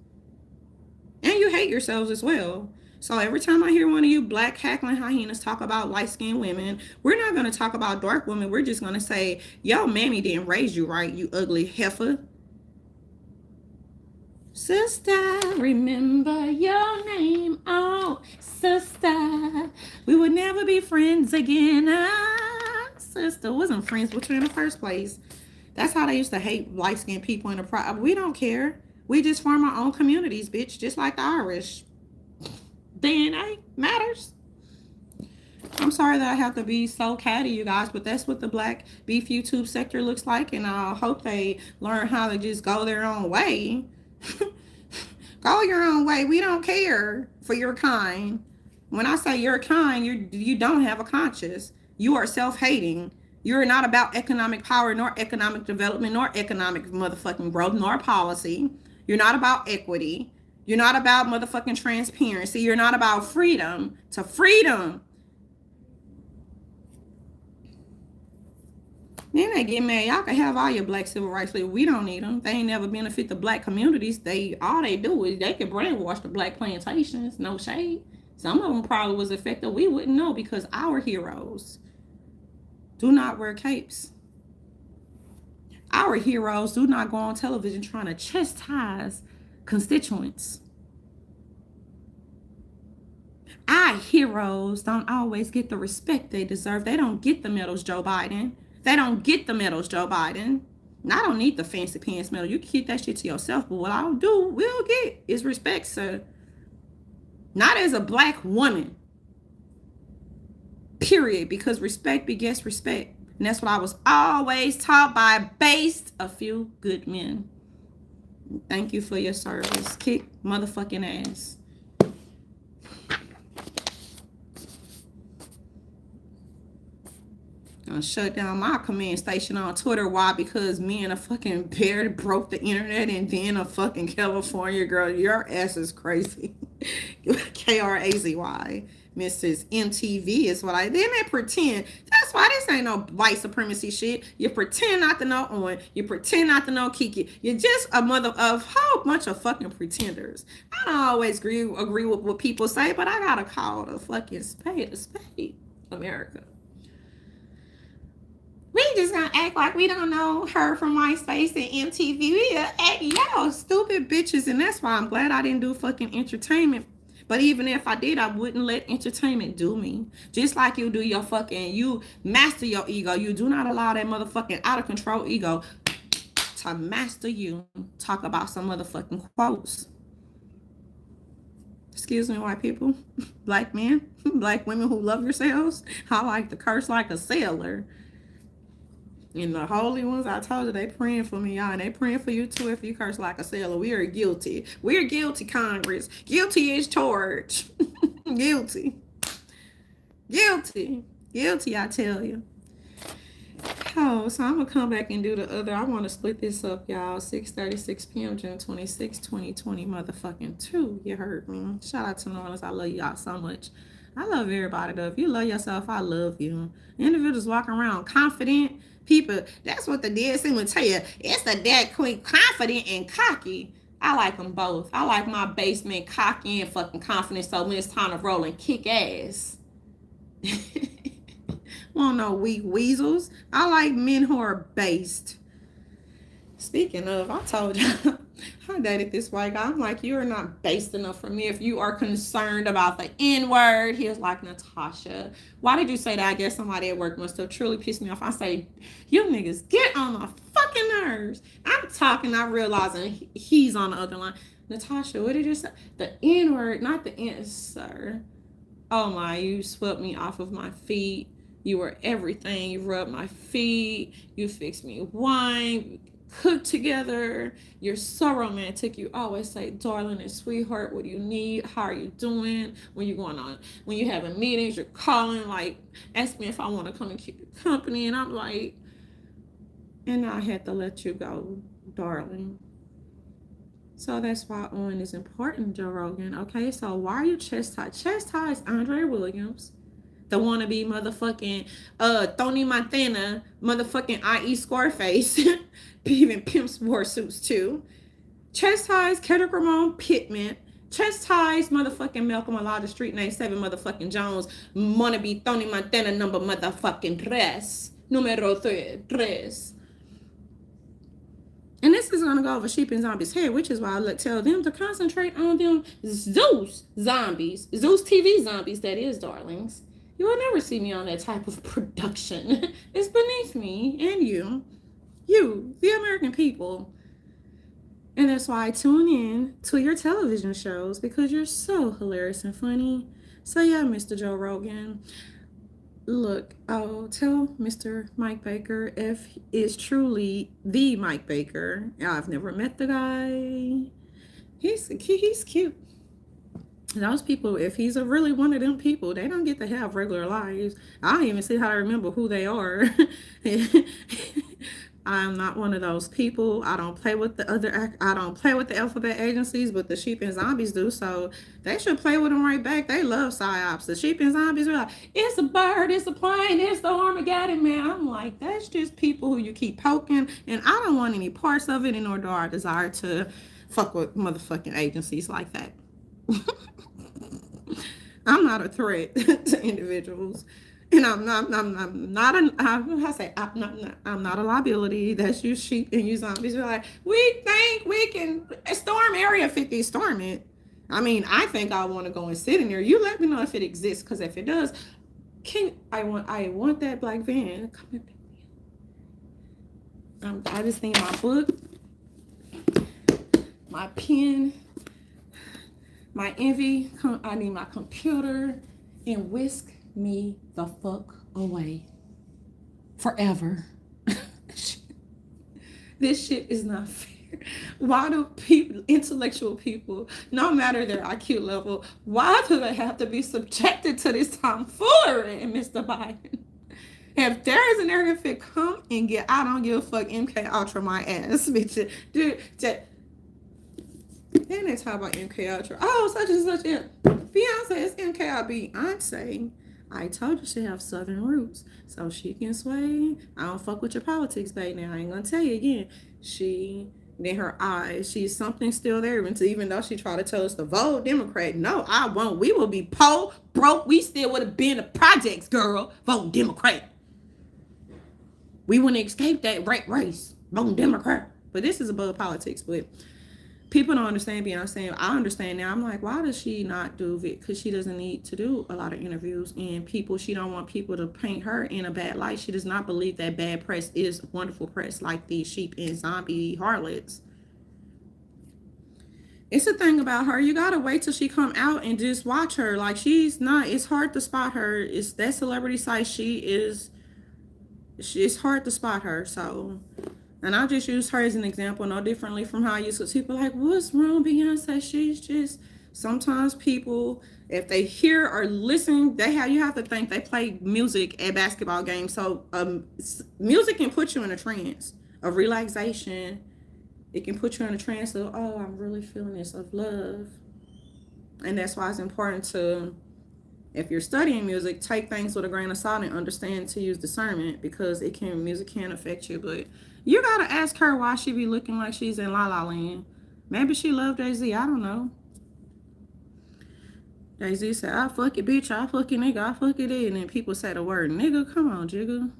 And you hate yourselves as well. So every time I hear one of you black cackling hyenas talk about light-skinned women, we're not going to talk about dark women. We're just going to say, yo, mammy didn't raise you right, you ugly heifer. Sister, remember your name. Oh, sister, we would never be friends again. Ah, sister, wasn't friends with you in the first place. That's how they used to hate light-skinned people in the we don't care. We just form our own communities, bitch, just like the Irish. DNA matters. I'm sorry that I have to be so catty, you guys, but that's what the black beef YouTube sector looks like, and I hope they learn how to just go their own way. Go your own way. We don't care for your kind. When I say your kind, you don't have a conscience. You are self-hating. You're not about economic power, nor economic development, nor economic motherfucking growth, nor policy. You're not about equity. You're not about motherfucking transparency. You're not about freedom to freedom. Then they get mad. Y'all can have all your black civil rights leaders. We don't need them. They ain't never benefit the black communities. All they do is they can brainwash the black plantations. No shade. Some of them probably was effective. We wouldn't know because our heroes do not wear capes. Our heroes do not go on television trying to chastise constituents. Our heroes don't always get the respect they deserve. They don't get the medals, Joe Biden. They don't get the medals, Joe Biden. And I don't need the fancy pants medal. You can keep that shit to yourself. But what I will get is respect, sir. Not as a black woman. Period. Because respect begets respect. And that's what I was always taught by based a few good men. Thank you for your service. Kick motherfucking ass. Gonna shut down my command station on Twitter. Why? Because me and a fucking bear broke the internet, and then a fucking California girl. Your ass is crazy. Krazy. Mrs. MTV is what then they pretend. That's why this ain't no white supremacy shit. You pretend not to know Owen. You pretend not to know Kiki. You're just a whole bunch of fucking pretenders. I don't always agree with what people say, but I gotta call the fucking spade a spade. America. We just gonna act like we don't know her from MySpace and MTV. We act y'all stupid bitches, and that's why I'm glad I didn't do fucking entertainment. But even if I did, I wouldn't let entertainment do me. Just like you do your fucking, you master your ego. You do not allow that motherfucking out of control ego to master you. Talk about some motherfucking quotes. Excuse me, white people, black men, black women who love yourselves. I like to curse like a sailor. And the holy ones, I told you, they praying for me, y'all. And they praying for you, too, if you curse like a sailor. We are guilty. We're guilty, Congress. Guilty is charged. Guilty. Guilty. Guilty, I tell you. Oh, so I'm going to come back and do the other. I want to split this up, y'all. 6:36 p.m., June 26, 2020, motherfucking 2. You heard me. Shout out to New Orleans. I love y'all so much. I love everybody, though. If you love yourself, I love you. Individuals walking around confident. People, that's what the DSM would tell you. It's the dead queen, confident and cocky. I like them both. I like my basement cocky and fucking confident. So when it's time to roll and kick ass, want no weak weasels. I like men who are based. Speaking of, I told you, I dated this white guy. I'm like, you are not based enough for me. If you are concerned about the N-word, he was like, Natasha, why did you say that? I guess somebody at work must have truly pissed me off. I say, you niggas get on my fucking nerves. I'm talking, I realizing he's on the other line. Natasha, what did you say? The N-word, not the N, sir. Oh my, you swept me off of my feet. You were everything. You rubbed my feet. You fixed me wine. Cook together. You're so romantic. You always say, darling and sweetheart, what do you need? How are you doing? When you going on, when you having meetings, you're calling, like, ask me if I want to come and keep your company. And I'm like, and I had to let you go, darling. So that's why on is important, Joe Rogan. Okay, so why are you chastised? Chastise Andre Williams, the wannabe motherfucking Tony Montana, motherfucking IE Scarface, even pimps wore suits too. Chastise Kendrick Ramon Pittman. Chastise motherfucking Malcolm Elijah Street Name 7 motherfucking Jones. Wannabe Tony Montana number motherfucking tres. Numero tres. And this is going to go over Sheep and Zombies' head, which is why I tell them to concentrate on them Zeus zombies. Zeus TV zombies, that is, darlings. You will never see me on that type of production. It's beneath me and you. You, the American people. And that's why I tune in to your television shows, because you're so hilarious and funny. So yeah, Mr. Joe Rogan. Look, I'll tell Mr. Mike Baker if is truly the Mike Baker. I've never met the guy. He's cute. Those people, if he's a really one of them people, they don't get to have regular lives. I don't even see how to remember who they are. I'm not one of those people. I don't play with the alphabet agencies, but the Sheep and Zombies do. So they should play with them right back. They love psyops. The Sheep and Zombies are like, it's a bird, it's a plane, it's the Armageddon man. I'm like, that's just people who you keep poking, and I don't want any parts of it, nor do I desire to fuck with motherfucking agencies like that. I'm not a threat to individuals. And I'm not a liability. That's you sheep and you zombies. You're like, we think we can storm Area 50, storm it. I mean, I think I want to go and sit in there. You let me know if it exists, because if it does, I want that black van. I just need my book, my pen, my envy. I need my computer, and whisk me the fuck away forever. This shit is not fair. Why do intellectual people, no matter their IQ level, why do they have to be subjected to this tomfoolery, Mr. Biden? If there is an area fit, come and get. I don't give a fuck. MK Ultra my ass, bitch. Dude, then they talk about MK Ultra. Oh, such and such. Beyonce is MK. Beyonce. I told you she have southern roots, so she can sway. I don't fuck with your politics, baby. Now I ain't gonna tell you again. In her eyes, she's something still there. Even though she tried to tell us to vote Democrat, no, I won't. We will be poor, broke. We still would have been the projects, girl. Vote Democrat. We wouldn't escape that rat race. Vote Democrat. But this is above politics. But people don't understand Beyonce. I understand now. I'm like, why does she not do it? Because she doesn't need to do a lot of interviews, and she don't want people to paint her in a bad light. She does not believe that bad press is wonderful press, like these sheep and zombie harlots. It's a thing about her. You gotta wait till she come out and just watch her. Like, she's not. It's hard to spot her. It's that celebrity site. It's hard to spot her. So. And I just use her as an example, no differently from how I use it. People are like, what's wrong, Beyonce? She's just, sometimes people, if they hear or listen, you have to think they play music at basketball games. So music can put you in a trance of relaxation. It can put you in a trance of, oh, I'm really feeling this, of love. And that's why it's important to, if you're studying music, take things with a grain of salt and understand to use discernment, because music can affect you. But you gotta ask her why she be looking like she's in La La Land. Maybe she loved Jay-Z. I don't know. Jay-Z said, I fuck it, bitch. I fuck it, nigga. I fuck it in. And then people say the word nigga. Come on, jigga.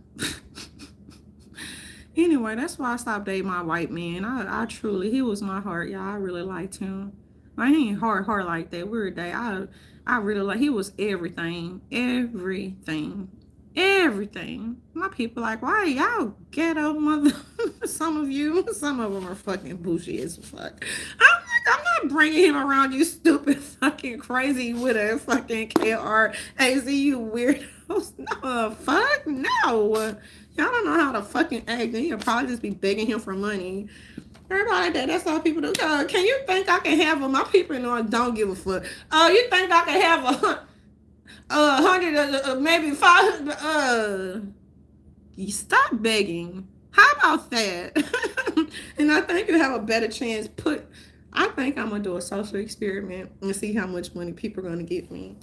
Anyway, that's why I stopped dating my white man. I truly, he was my heart, y'all. I really liked him. I ain't hard like that. Weird day. I really like, he was everything. My people like, why y'all ghetto mother? Some of them are fucking bougie as fuck. I'm like, I'm not bringing him around, you stupid fucking crazy with a fucking KRAZ, you weirdos. No, fuck no. Y'all don't know how to fucking act. Then you'll probably just be begging him for money. Everybody like that. That's all people do. Can you think I can have my people don't give a fuck? Oh, you think I can have a hundred, maybe 500? You stop begging. How about that? And I think you have a better chance. I think I'm gonna do a social experiment and see how much money people are gonna give me.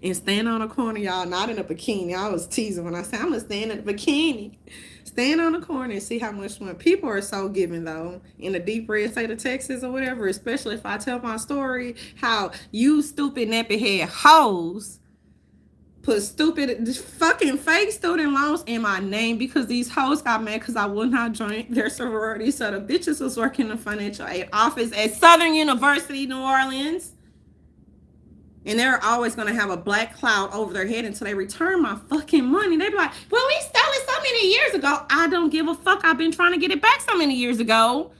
And stand on a corner, y'all, not in a bikini. I was teasing when I said I'm gonna stand in a bikini. Stand on the corner and see how much money. People are so giving though, in the deep red state of Texas or whatever, especially if I tell my story, how you stupid nappy head hoes put stupid fucking fake student loans in my name because these hoes got mad because I would not join their sorority. So the bitches was working in the financial aid office at Southern University, New Orleans. And they're always going to have a black cloud over their head until they return my fucking money. They be like, well, we stole it so many years ago. I don't give a fuck. I've been trying to get it back so many years ago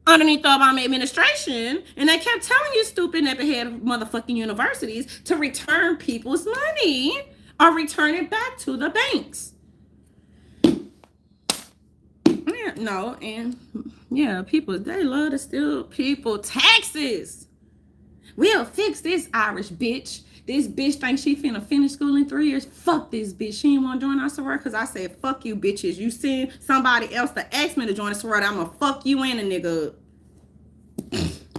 underneath the Obama administration. And they kept telling you stupid nappy-head motherfucking universities to return people's money or return it back to the banks. Yeah, no, and yeah, people, they love to steal people taxes. We'll fix this Irish bitch. This bitch thinks she finna finish school in 3 years. Fuck this bitch. She didn't want to join our sorority because I said, fuck you bitches. You send somebody else to ask me to join a sorority, I'm gonna fuck you and a nigga up.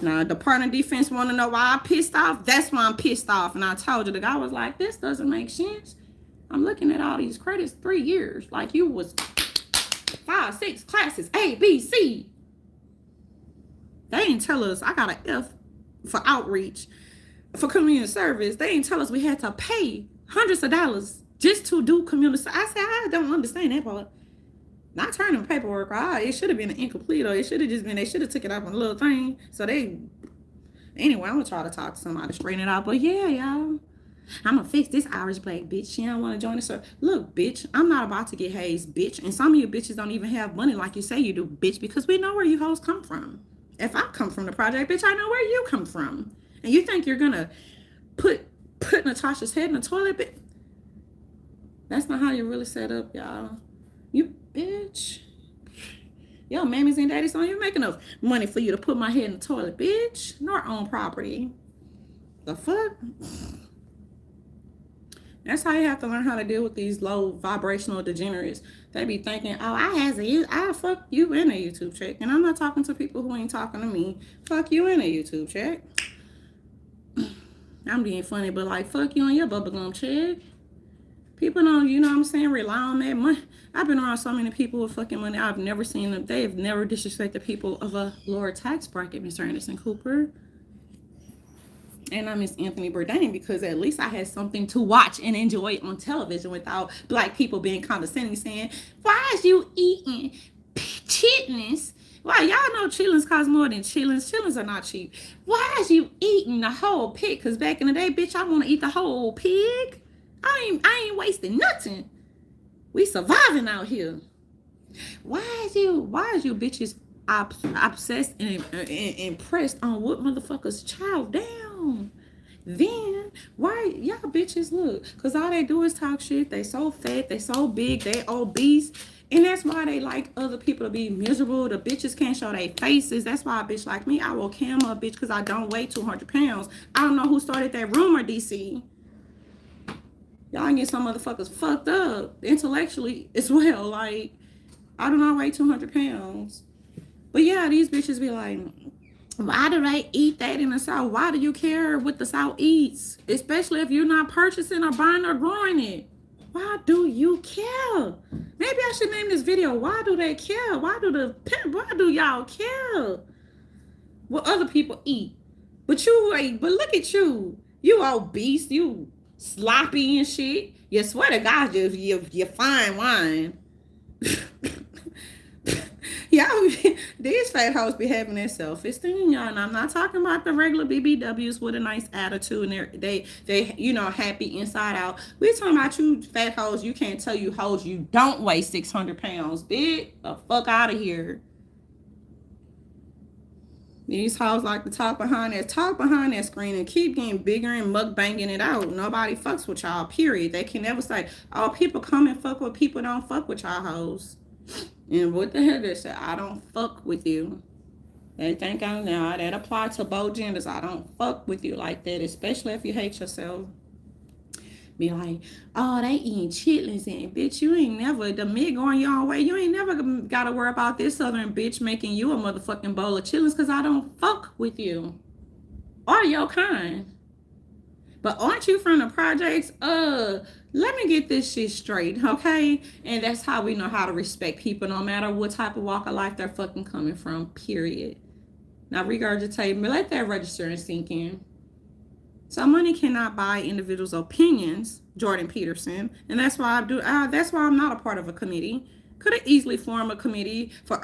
Now, Department of Defense want to know why I'm pissed off. That's why I'm pissed off. And I told you, the guy was like, this doesn't make sense. I'm looking at all these credits, 3 years. Like you was 5, 6 classes, A, B, C. They didn't tell us I got an F for outreach, for community service. They didn't tell us we had to pay hundreds of dollars just to do community service. I said, I don't understand that part. Not turning paperwork. It should have been an incomplete, or it should have just been, they should have took it up on a little thing. So anyway, I'm gonna try to talk to somebody, straighten it out. But yeah, y'all, I'm gonna fix this Irish black bitch. She don't want to join us. Look, bitch, I'm not about to get hazed, bitch. And some of you bitches don't even have money like you say you do, bitch, because we know where you hoes come from. If I come from the project, bitch, I know where you come from. And you think you're gonna put Natasha's head in the toilet, bitch? That's not how you really set up, y'all. You bitch. Yo, mammies and daddies don't even make enough money for you to put my head in the toilet, bitch. Nor own property. The fuck? That's how you have to learn how to deal with these low vibrational degenerates. They be thinking, oh, I fuck you in a YouTube check. And I'm not talking to people who ain't talking to me. Fuck you in a YouTube check. I'm being funny, but like, fuck you on your bubblegum check. People don't, you know what I'm saying, rely on that money. I've been around so many people with fucking money. I've never seen them. They've never disrespected people of a lower tax bracket, Mr. Anderson Cooper. And I miss Anthony Bourdain because at least I had something to watch and enjoy on television without black people being condescending, saying, why is you eating chitlins? Why, y'all know chitlins cost more than chitlins. Chitlins are not cheap. Why is you eating the whole pig? Because back in the day, bitch, I want to eat the whole pig. I ain't wasting nothing. We surviving out here. Why is you bitches obsessed and impressed on what motherfuckers chow down? Then why y'all bitches look? Because all they do is talk shit. They so fat, they so big, they obese. And that's why they like other people to be miserable. The bitches can't show their faces. That's why a bitch like me, I will cam a bitch because I don't weigh 200 pounds. I don't know who started that rumor, DC. Y'all get some motherfuckers fucked up intellectually as well. Like, I do not weigh 200 pounds. But yeah, these bitches be like, why do they eat that in the South? Why do you care what the South eats? Especially if you're not purchasing or buying or growing it. Why do you care? Maybe I should name this video, why do they care? Why do y'all care what other people eat? But look at you. You obese, you sloppy and shit. You swear to God, you fine wine. Y'all, these fat hoes be having their self-esteem, y'all. And I'm not talking about the regular BBWs with a nice attitude and they happy inside out. We're talking about you fat hoes. You can't tell you hoes you don't weigh 600 pounds. Bitch, the fuck out of here. These hoes like to talk behind that screen and keep getting bigger and mukbanging it out. Nobody fucks with y'all, period. They can never say, oh, people come and fuck with people don't fuck with y'all hoes. And what the hell they say? I don't fuck with you. They think I'm now. That apply to both genders. I don't fuck with you like that, especially if you hate yourself. Be like, oh, they eating chitlins and bitch, you ain't never, the mid going your own way, you ain't never gotta worry about this southern bitch making you a motherfucking bowl of chitlins because I don't fuck with you or your kind. But aren't you from the projects? Let me get this shit straight, okay? And that's how we know how to respect people no matter what type of walk of life they're fucking coming from, period. Now regurgitate, but let that register and sink in. So money cannot buy individuals' opinions, Jordan Peterson, and that's why that's why I'm not a part of a committee. Could have easily formed a committee for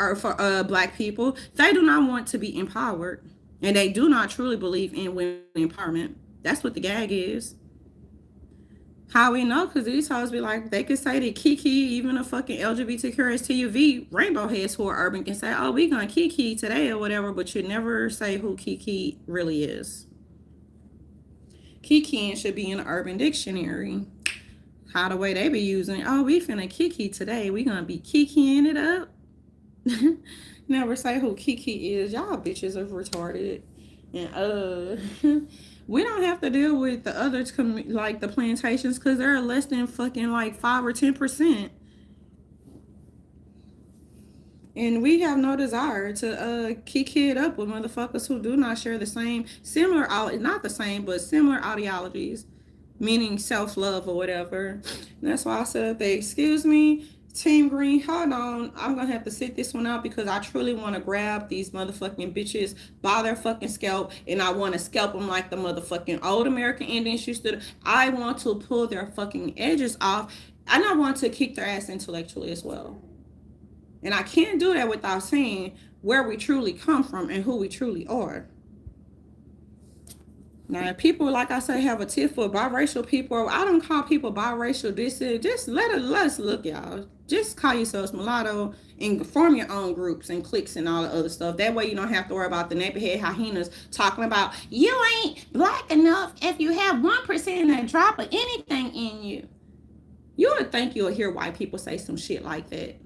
Black people. They do not want to be empowered, and they do not truly believe in women empowerment. That's what the gag is. How we know? Because these hoes be like, they could say that Kiki, even a fucking LGBTQRSTUV rainbow heads who are urban can say, oh, we gonna Kiki today or whatever, but you never say who Kiki really is. Kiki should be in the Urban Dictionary. How the way they be using, oh, we finna Kiki today. We gonna be Kikiing it up. Never say who Kiki is. Y'all bitches are retarded. And we don't have to deal with the others like the plantations because they're less than fucking like 5 or 10%. And we have no desire to kiki it up with motherfuckers who do not share the same, not the same, but similar ideologies, meaning self-love or whatever. And that's why I said, excuse me, Team Green, hold on. I'm going to have to sit this one out because I truly want to grab these motherfucking bitches by their fucking scalp, and I want to scalp them like the motherfucking old American Indians used to. I want to pull their fucking edges off, and I want to kick their ass intellectually as well. And I can't do that without saying where we truly come from and who we truly are. Now, if people, like I say, have a tip for biracial people, I don't call people biracial. Just let's look, y'all. Just call yourselves mulatto and form your own groups and cliques and all the other stuff. That way you don't have to worry about the neighborhood hyenas talking about, you ain't black enough if you have 1% of a drop of anything in you. You would think you'll hear white people say some shit like that.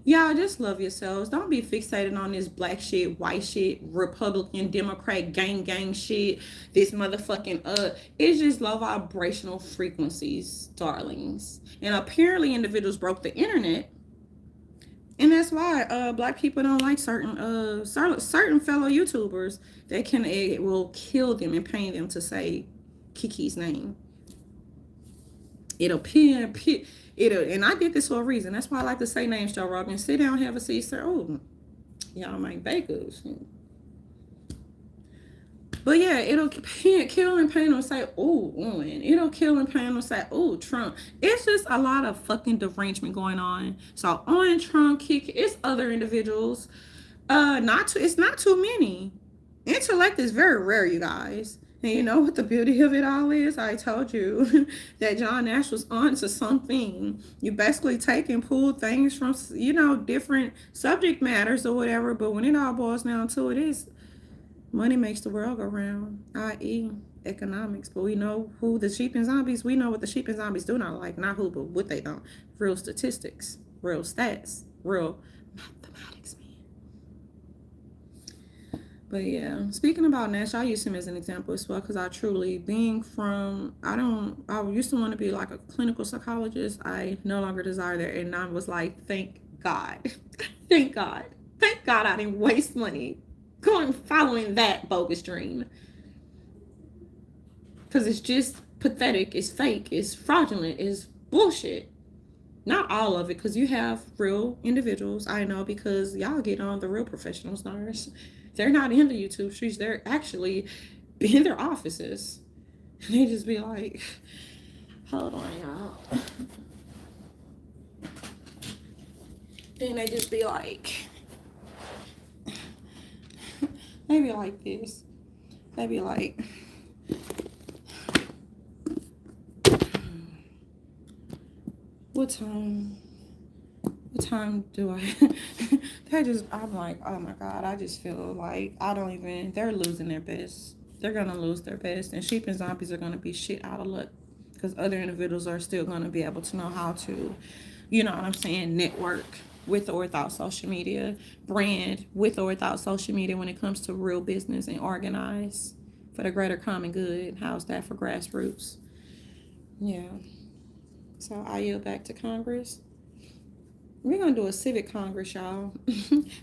Y'all just love yourselves. Don't be fixated on this black shit, white shit, Republican, Democrat, gang shit. This motherfucking it's just low vibrational frequencies, darlings. And apparently individuals broke the internet. And that's why black people don't like certain fellow YouTubers that it will kill them and pain them to say Kiki's name. And I did this for a reason. That's why I like to say names, Joe Rogan. Sit down, have a seat, sir. Oh, y'all make bakers. But yeah, it'll kill and pain them say, oh, and it'll kill and pain them say, oh, Trump. It's just a lot of fucking derangement going on. So on Trump, it's other individuals. It's not too many. Intellect is very rare, you guys. And you know what the beauty of it all is? I told you that John Nash was on to something. You basically take and pull things from, different subject matters or whatever. But when it all boils down to it, is money makes the world go round, i.e. economics. But we know who the sheep and zombies, we know what the sheep and zombies do not like. Not who, but what they don't. Real statistics, real stats, real mathematics. But yeah, speaking about Nash, I use him as an example as well because I truly, I used to want to be like a clinical psychologist. I no longer desire that. And I was like, thank God. Thank God I didn't waste money following that bogus dream. Because it's just pathetic, it's fake, it's fraudulent, it's bullshit. Not all of it, because you have real individuals, I know, because y'all get on the real professional stars. They're not in the YouTube streets. They're actually in their offices. And they just be like, hold on, y'all. Then they just be like, they be like this. They be like, what time do I they just I'm like, oh my god, I just feel like I don't even they're losing their best. They're gonna lose their best, and sheep and zombies are gonna be shit out of luck because other individuals are still gonna be able to know how to, you know what I'm saying, network with or without social media, brand with or without social media when it comes to real business and organize for the greater common good. How's that for grassroots? Yeah. So I yield back to Congress. We're gonna do a civic congress, y'all.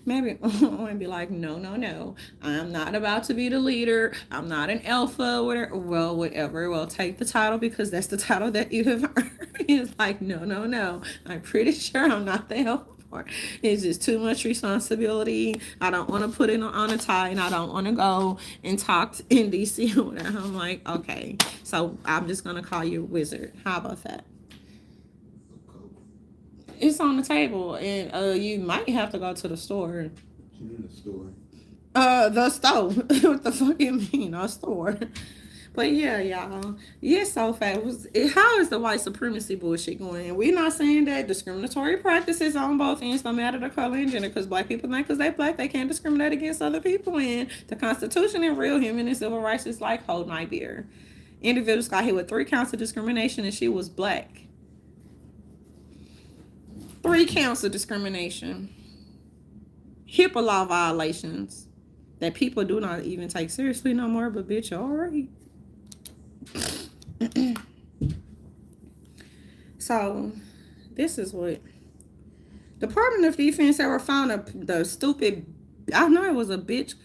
Maybe I want to be like, no, no, no. I'm not about to be the leader. I'm not an alpha. Whatever. Well, whatever. Well, take the title because that's the title that you have earned. It's like, no, no, no. I'm pretty sure I'm not the alpha part. It's just too much responsibility. I don't want to put it on a tie, and I don't want to go and talk in DC or whatever. I'm like, okay. So I'm just gonna call you wizard. How about that? It's on the table, and you might have to go to the store. You in the store? The store. What the fuck you mean, a store? But yeah, y'all. Yeah, so fat how is the white supremacy bullshit going? We're not saying that discriminatory practices on both ends, no matter the color and gender, because black people think because they black they can't discriminate against other people. And the Constitution and real human and civil rights is like hold my beer. Individuals got hit with 3 counts of discrimination, and she was black. 3 counts of discrimination. HIPAA law violations that people do not even take seriously no more, but bitch, all right. So, this is what Department of Defense ever found the stupid, I know it was a bitch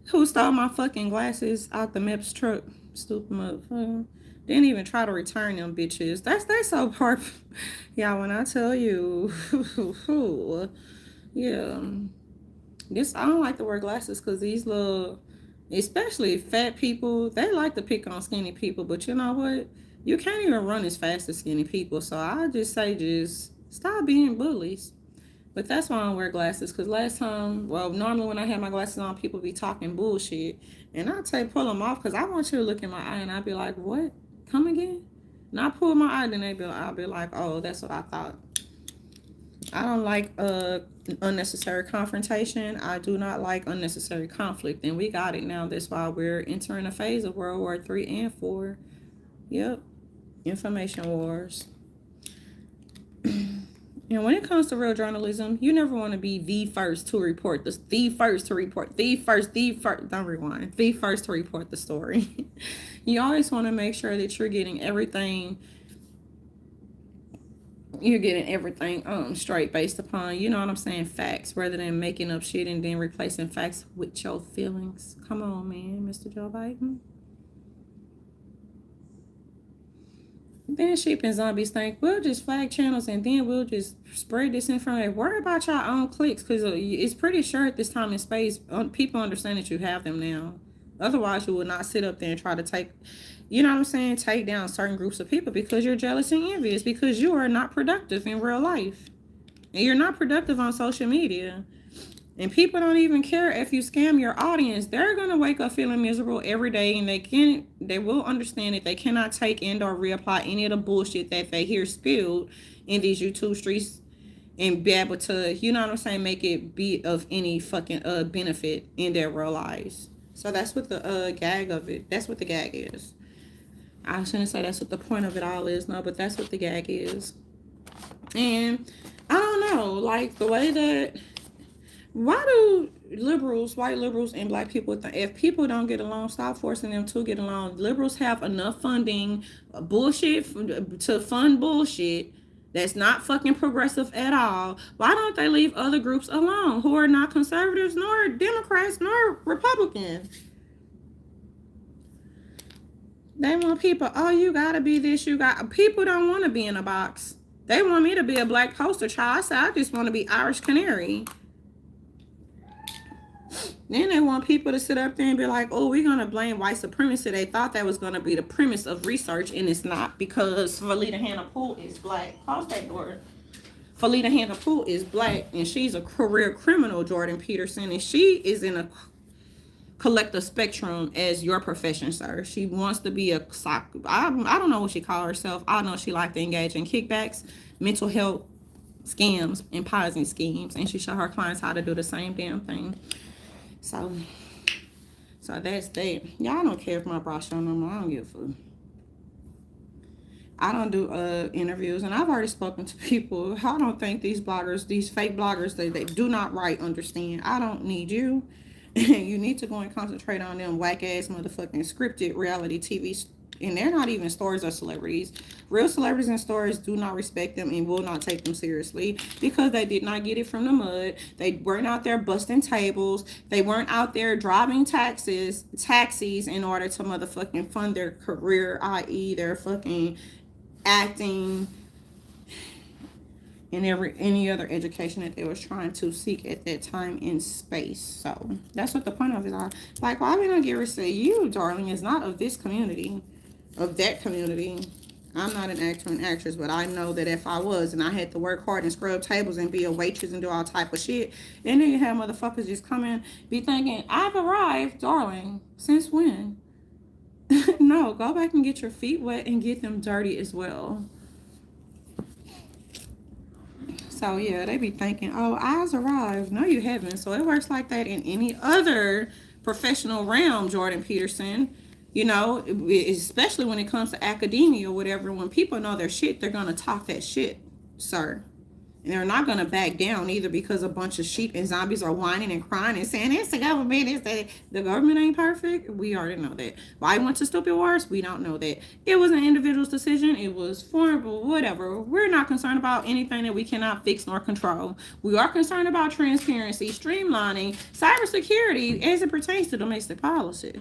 who stole my fucking glasses out the MEPS truck. Stupid motherfucker. Didn't even try to return them bitches. That's so perfect. Yeah, when I tell you, yeah. This I don't like to wear glasses because these little, especially fat people, they like to pick on skinny people. But you know what? You can't even run as fast as skinny people. So I just say just stop being bullies. But that's why I don't wear glasses. Because last time, well, normally when I have my glasses on, people be talking bullshit. And I pull them off because I want you to look in my eye and I'll be like, what? Come again? And I pull my eye, then I'll be like, oh, that's what I thought. I don't like unnecessary confrontation. I do not like unnecessary conflict. And we got it now. That's why we're entering a phase of World War III and IV. Yep. Information wars. And when it comes to real journalism, you never want to be the first to report this, the first. Don't rewind. The first to report the story. You always want to make sure that you're getting everything straight based upon, you know what I'm saying, facts, rather than making up shit and then replacing facts with your feelings. Come on, man, Mr. Joe Biden. Then sheep and zombies think we'll just flag channels and then we'll just spread this information. Worry about your own clicks because it's pretty sure at this time and space people understand that you have them now. Otherwise, you will not sit up there and try to take, you know what I'm saying, take down certain groups of people because you're jealous and envious because you are not productive in real life. And you're not productive on social media. And people don't even care if you scam your audience. They're going to wake up feeling miserable every day, and they will understand that they cannot take and or reapply any of the bullshit that they hear spilled in these YouTube streets and be able to, you know what I'm saying, make it be of any fucking benefit in their real lives. So that's what the gag of it. That's what the gag is. I shouldn't say that's what the point of it all is, no, but that's what the gag is. And I don't know, like the way that, why do liberals, white liberals, and black people think if people don't get along, stop forcing them to get along? Liberals have enough funding, bullshit, to fund bullshit that's not fucking progressive at all. Why don't they leave other groups alone who are not conservatives, nor Democrats, nor Republicans? They want people, oh, you gotta be this, people don't want to be in a box. They want me to be a black poster child. I said, I just want to be Irish Canary. Then they want people to sit up there and be like, oh, we're going to blame white supremacy. They thought that was going to be the premise of research, and it's not, because Felita Hannah Poole is black. Pause that door. Felita Hannah Poole is black, and she's a career criminal, Jordan Peterson, and she is in a collective spectrum as your profession, sir. She wants to be a I don't know what she calls herself. I know she likes to engage in kickbacks, mental health scams and Ponzi schemes, and she showed her clients how to do the same damn thing. So that's that. Y'all don't care if my bra show no more. I don't give a fuck. I don't do interviews, and I've already spoken to people. I don't think these bloggers, these fake bloggers, they do not write, understand. I don't need you. You need to go and concentrate on them whack ass motherfucking scripted reality TV. And they're not even stars or celebrities. Real celebrities and stars do not respect them and will not take them seriously because they did not get it from the mud. They weren't out there busting tables. They weren't out there driving taxis in order to motherfucking fund their career, i.e. their fucking acting and any other education that they was trying to seek at that time in space. So that's what the point of it are. Like, why would I get to say you, darling, is not of this community, of that community. I'm not an actor and actress, but I know that if I was and I had to work hard and scrub tables and be a waitress and do all type of shit, then you have motherfuckers just come in, be thinking, I've arrived, darling. Since when? No, go back and get your feet wet and get them dirty as well. So yeah, they be thinking, oh, I've arrived. No, you haven't. So it works like that in any other professional realm, Jordan Peterson. You know, especially when it comes to academia or whatever. When people know their shit, they're going to talk that shit, sir. And they're not going to back down either because a bunch of sheep and zombies are whining and crying and saying, it's the government, it's the government ain't perfect. We already know that. Why went to stupid wars? We don't know that. It was an individual's decision. It was foreign, but whatever. We're not concerned about anything that we cannot fix nor control. We are concerned about transparency, streamlining, cybersecurity as it pertains to domestic policy.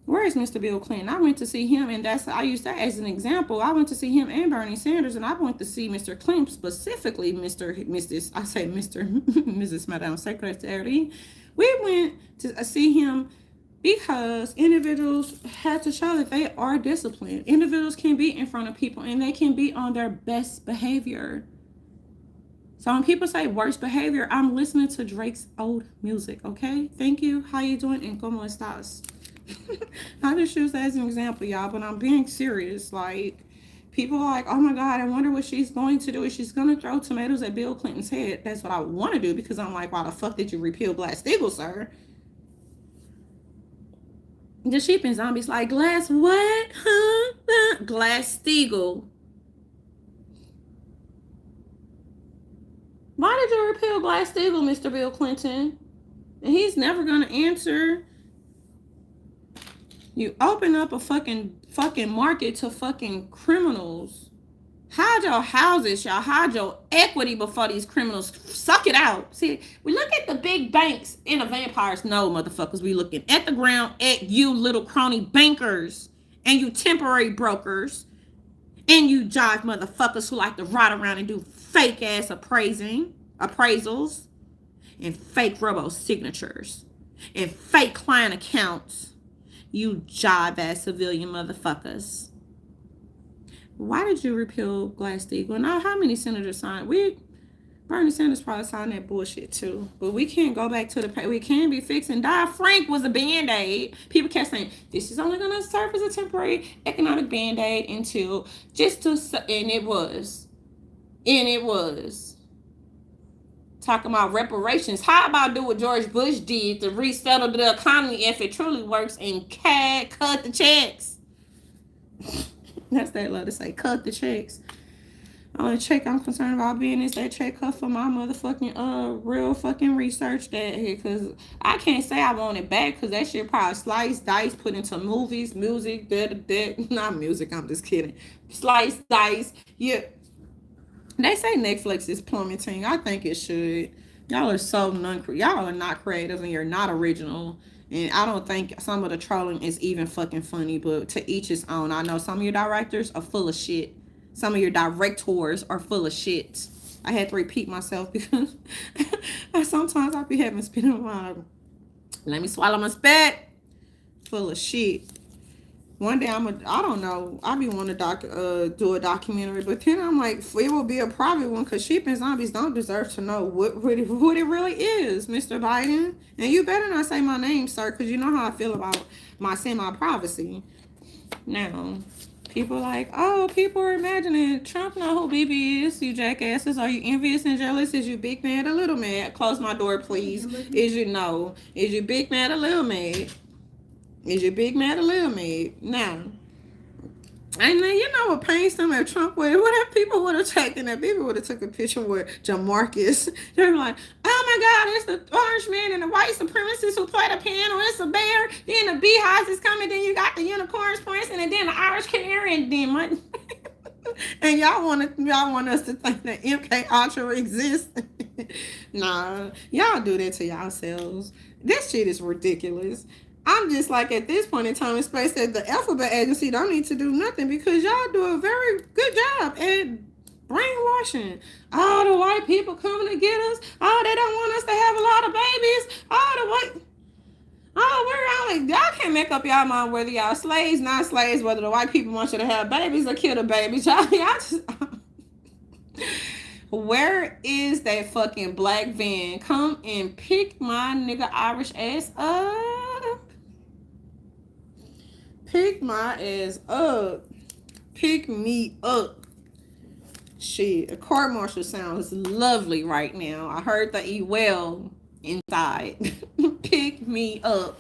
Where is Mr. Bill Clinton? I went to see him, and I used that as an example. I went to see him and Bernie Sanders, and I went to see Mr. Clinton specifically, Mrs. Madame Secretary. We went to see him because individuals had to show that they are disciplined. Individuals can be in front of people, and they can be on their best behavior. So when people say worst behavior, I'm listening to Drake's old music, okay? Thank you. How you doing? And como estas? I just use that as an example, y'all, but I'm being serious. Like, people are like, oh my God, I wonder what she's going to do. Is she's going to throw tomatoes at Bill Clinton's head? That's what I want to do because I'm like, why the fuck did you repeal Glass-Steagall, sir? The sheep and zombies like, Glass what? Huh? Glass-Steagall. Why did you repeal Glass-Steagall, Mr. Bill Clinton? And he's never going to answer. You open up a fucking market to fucking criminals. Hide your houses, y'all. Hide your equity before these criminals suck it out. See, we look at the big banks and the vampires. No, motherfuckers, we looking at the ground at you little crony bankers and you temporary brokers and you jive motherfuckers who like to ride around and do fake ass appraisals and fake robo signatures and fake client accounts. You jive ass civilian motherfuckers. Why did you repeal Glass-Steagall? Now, how many senators signed? Bernie Sanders probably signed that bullshit too. But we can't go back to we can be fixing. Dodd-Frank was a band-aid. People kept saying, this is only going to serve as a temporary economic band-aid until and it was. Talking about reparations. How about do what George Bush did to resettle the economy if it truly works and cut the checks? That's that love to say, cut the checks. Only check I'm concerned about being is that check cut for my motherfucking real fucking research that here, because I can't say I want it back because that shit probably sliced, dice, put into movies, music, not music, I'm just kidding. Slice, dice, yeah. They say Netflix is plummeting. I think it should. Y'all are not creative and you're not original. And I don't think some of the trolling is even fucking funny, but to each his own. I know some of your directors are full of shit. Some of your directors are full of shit. I had to repeat myself because sometimes I be having spit in my mouth. Let me swallow my spit. Full of shit. One day I don't know, I be wanting to do a documentary, but then I'm like, it will be a private one because sheep and zombies don't deserve to know what it really is, Mr. Biden. And you better not say my name, sir, because you know how I feel about my semi-privacy. Now, People like, oh, people are imagining Trump know who BB is, you jackasses. Are you envious and jealous? Is you big mad or little mad? Close my door, please. Is you no? Is you big mad or little mad? Is you big mad or little mad? Now, and then you know what pains them if Trump would, what if people would have taken that? People would have took a picture with Jamarcus. They're like, oh my God, it's the orange man and the white supremacist who play the piano. It's a bear. Then the beehives is coming. Then you got the unicorns prancing, and then the Irish canary, and then my. And y'all want us to think that MK Ultra exists? Nah, y'all do that to yourselves. This shit is ridiculous. I'm just like, at this point in time and space, that the alphabet agency don't need to do nothing, because y'all do a very good job at brainwashing. All the white people coming to get us. Oh, they don't want us to have a lot of babies. Oh, the white. Oh, we're all like, y'all can't make up y'all mind whether y'all slaves, not slaves, whether the white people want you to have babies or kill the babies. Y'all just. Where is that fucking black van? Come and pick my nigga Irish ass up. Pick my ass up. Pick me up. Shit, a court martial sounds lovely right now. I heard the E well inside. Pick me up.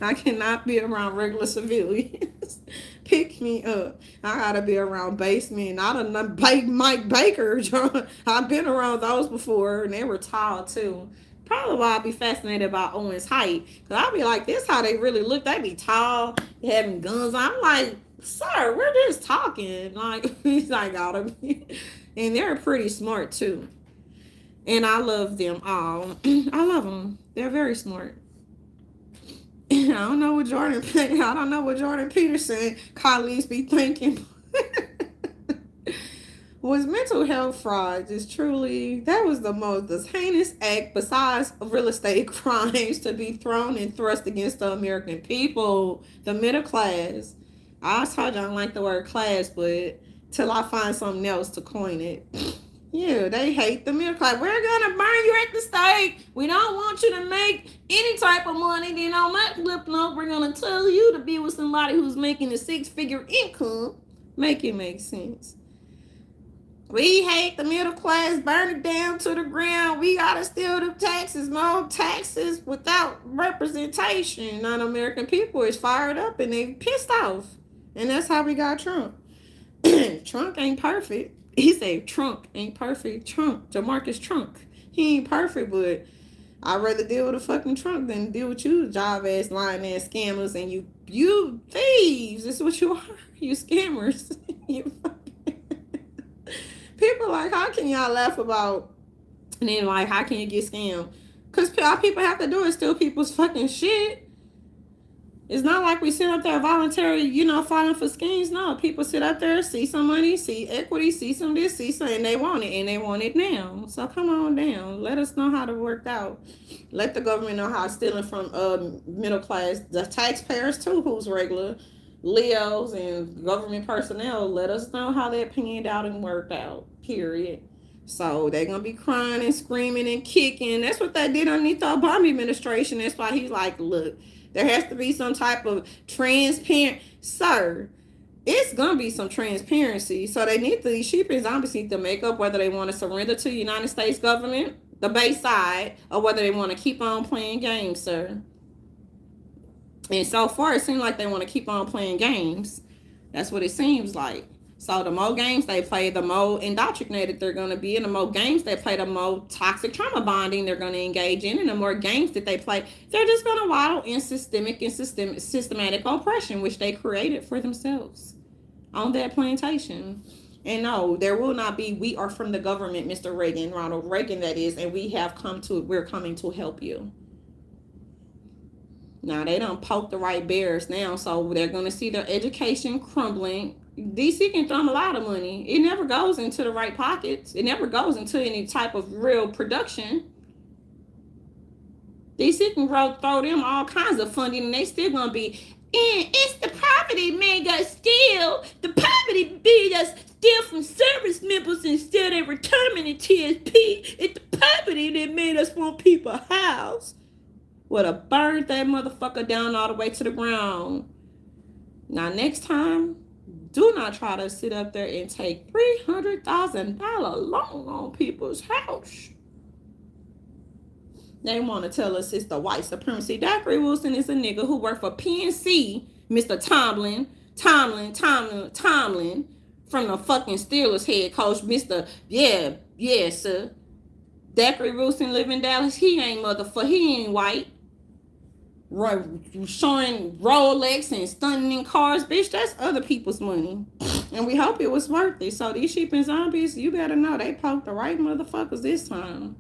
I cannot be around regular civilians. Pick me up. I gotta be around basemen. I don't know, Mike Baker. I've been around those before, and they were tall too. Probably why I'd be fascinated by Owen's height. Cause I'd be like, this how they really look. They be tall, having guns. I'm like, sir, we're just talking. Like, he's like, gotta be. And they're pretty smart too. And I love them all. I love them. They're very smart. I don't know what Jordan Peterson colleagues be thinking. Was mental health fraud just truly, that was the heinous act besides real estate crimes to be thrown and thrust against the American people, the middle class. I was told you I don't like the word class, but till I find something else to coin it. Yeah, they hate the middle class. We're gonna burn you at the stake. We don't want you to make any type of money. Then on that flip note, we're gonna tell you to be with somebody who's making a 6-figure income. Make it make sense. We hate the middle class, burn it down to the ground. We gotta steal the taxes, more taxes without representation. Non-American people is fired up and they pissed off. And that's how we got Trump. Trump ain't perfect. He said Trump ain't perfect. Trump, Jamarcus Trump. He ain't perfect, but I'd rather deal with a fucking Trump than deal with you, job ass, lying ass scammers, and you thieves. This is what you are. You scammers. You people like, how can y'all laugh about, and then like, how can you get scammed? Because all people have to do is steal people's fucking shit. It's not like we sit up there voluntarily, falling for schemes. No, people sit up there, see some money, see equity, see some this, see some, and they want it, and they want it now. So come on down. Let us know how to work out. Let the government know how it's stealing from middle class, the taxpayers too, who's regular, Leos and government personnel. Let us know how that panned out and worked out, period. So they're going to be crying and screaming and kicking. That's what they did underneath the Obama administration. That's why he's like, look, there has to be some type of transparent, sir. It's gonna be some transparency. So they need these sheep and zombies need to make up whether they want to surrender to the United States government, the base side, or whether they want to keep on playing games, sir. And so far, it seems like they want to keep on playing games. That's what it seems like. So the more games they play, the more indoctrinated they're going to be. And the more games they play, the more toxic trauma bonding they're going to engage in. And the more games that they play, they're just going to waddle in systemic and systematic oppression, which they created for themselves on that plantation. And no, there will not be, we are from the government, Mr. Reagan, Ronald Reagan, that is, and we're coming to help you. Now, they don't poke the right bears now, so they're going to see their education crumbling. DC can throw them a lot of money. It never goes into the right pockets. It never goes into any type of real production. DC can throw them all kinds of funding, and they still going to be, and it's the property made us steal. The property made us steal from service members instead of retirement and TSP. It's the property that made us want people house. Would have burned that motherfucker down all the way to the ground. Now, next time, Do not try to sit up there and take $300,000 loan on people's house. They want to tell us it's the white supremacy. Zachary Wilson is a nigga who worked for PNC, Mr. Tomlin, from the fucking Steelers head coach, Mr. Yeah, sir. Zachary Wilson live in Dallas. He ain't white. Showing Rolex and stunning cars, bitch, that's other people's money. And we hope it was worth it. So these sheep and zombies, you better know they poked the right motherfuckers this time.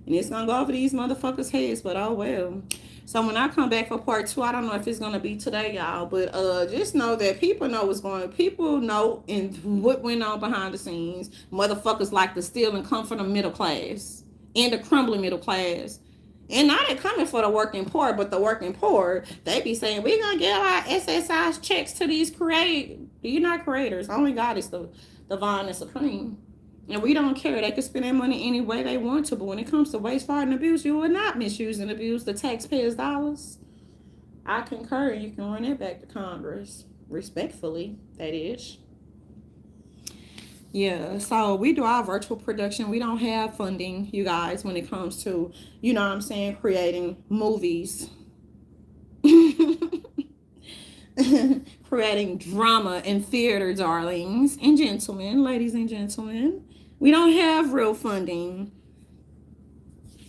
And it's gonna go over these motherfuckers' heads, but oh well. So when I come back for part 2, I don't know if it's gonna be today, y'all, but just know that people know what's going on. People know and what went on behind the scenes. Motherfuckers like to steal and come from the middle class and the crumbling middle class. And now they're coming for the working poor, but the working poor, they be saying, we're going to give our SSI checks to these creators. You're not creators. Only God is the divine and supreme. And we don't care. They can spend their money any way they want to. But when it comes to waste, fraud, and abuse, you will not misuse and abuse the taxpayers' dollars. I concur. You can run it back to Congress. Respectfully, that is. Yeah, so we do our virtual production. We don't have funding, you guys, when it comes to, you know what I'm saying, creating movies. Creating drama in theater, darlings and gentlemen, ladies and gentlemen. We don't have real funding.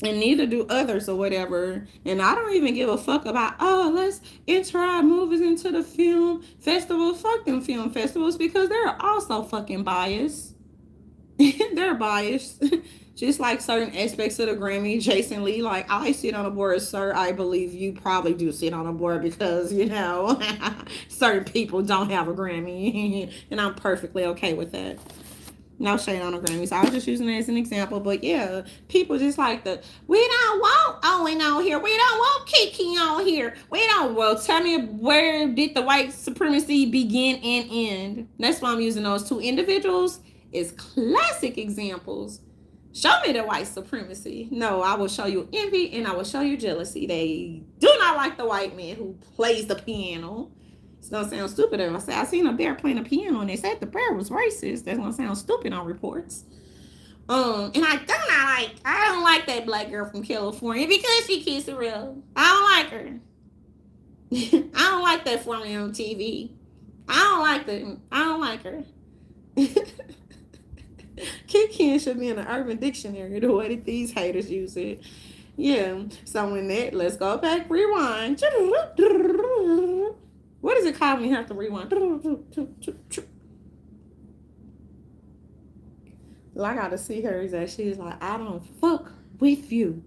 And neither do others or whatever. And I don't even give a fuck about, let's enter our movies into the film festival. Fuck them film festivals, because they're also fucking biased. They're biased. Just like certain aspects of the Grammy. Jason Lee, like, I sit on a board, sir. I believe you probably do sit on a board because, you know, certain people don't have a Grammy. And I'm perfectly okay with that. No shade on the Grammys. I was just using it as an example. But yeah, people just like we don't want Owen on here. We don't want Kiki on here. We don't. Well, tell me, where did the white supremacy begin and end? That's why I'm using those two individuals as classic examples. Show me the white supremacy. No, I will show you envy and I will show you jealousy. They do not like the white man who plays the piano. It's gonna sound stupid if I say I seen a bear playing a piano and they said the bear was racist. That's gonna sound stupid on reports. And I don't like that black girl from California because she kissed a real. I don't like her. I don't like that for me on TV. I don't like her. Kiki should be in the Urban Dictionary the way that these haters use it. Yeah. So when let's go back, rewind. What does it call when you have to rewind? I gotta see her that she's like, I don't fuck with you.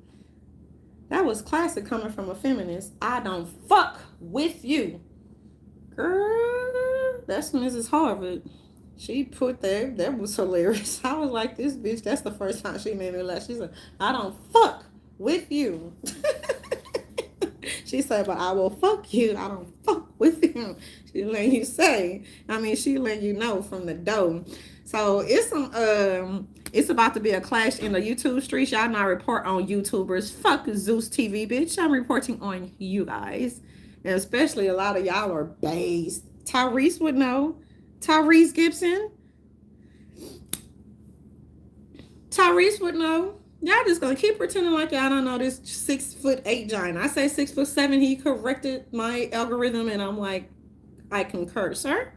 That was classic coming from a feminist. I don't fuck with you. Girl, that's Mrs. Harvard. She put that was hilarious. I was like, this bitch, that's the first time she made me laugh. She said, I don't fuck with you. She said, but I will fuck you. I don't fuck with him. She let you say. She let you know from the door. So it's about to be a clash in the YouTube streets. Y'all not report on YouTubers. Fuck Zeus TV, bitch. I'm reporting on you guys. And especially a lot of y'all are based. Tyrese would know. Tyrese Gibson. Tyrese would know. Y'all just gonna keep pretending like y'all don't know this 6'8" giant. I say 6'7". He corrected my algorithm, and I'm like, I concur, sir.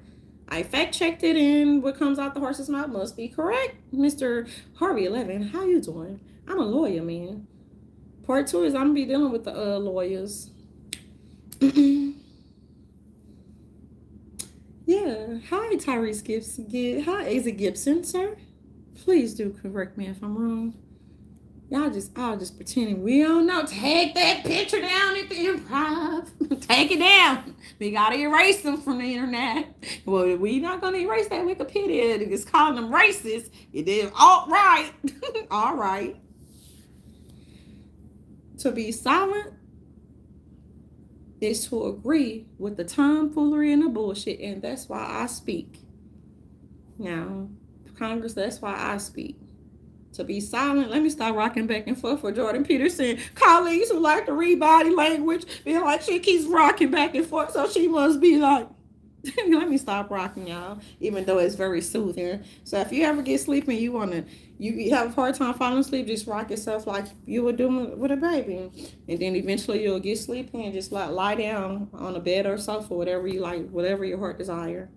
I fact checked it, and what comes out the horse's mouth must be correct. Mr. Harvey 11, how you doing? I'm a lawyer, man. Part 2 is I'm gonna be dealing with the lawyers. Yeah. Hi, Tyrese Gibson. Hi, is it Gibson, sir? Please do correct me if I'm wrong. Y'all just pretending we don't know. Take that picture down at the Improv. Take it down. We gotta erase them from the internet. Well, we not gonna erase that Wikipedia. It's calling them racist. You did all right. All right. To be silent is to agree with the tomfoolery and the bullshit, and that's why I speak. Now, Congress, that's why I speak. To be silent, let me start rocking back and forth for Jordan Peterson. Colleagues who like to read body language, being like, she keeps rocking back and forth, so she must be like, Let me stop rocking, y'all, even though it's very soothing. So if you ever get sleepy and you have a hard time falling asleep, just rock yourself like you would do with a baby. And then eventually you'll get sleepy and just lie down on a bed or sofa, whatever you like, whatever your heart desire.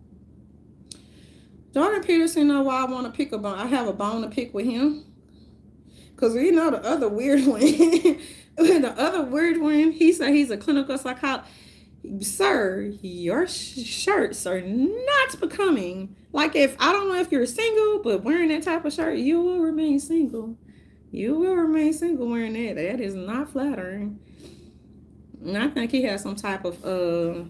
Jordan Peterson know why I want to pick a bone. I have a bone to pick with him. Because we know the other weird one. The other weird one, he said he's a clinical psychologist. Sir, your shirts are not becoming. Like, if I don't know if you're single, but wearing that type of shirt, you will remain single. You will remain single wearing that. That is not flattering. And I think he has some type of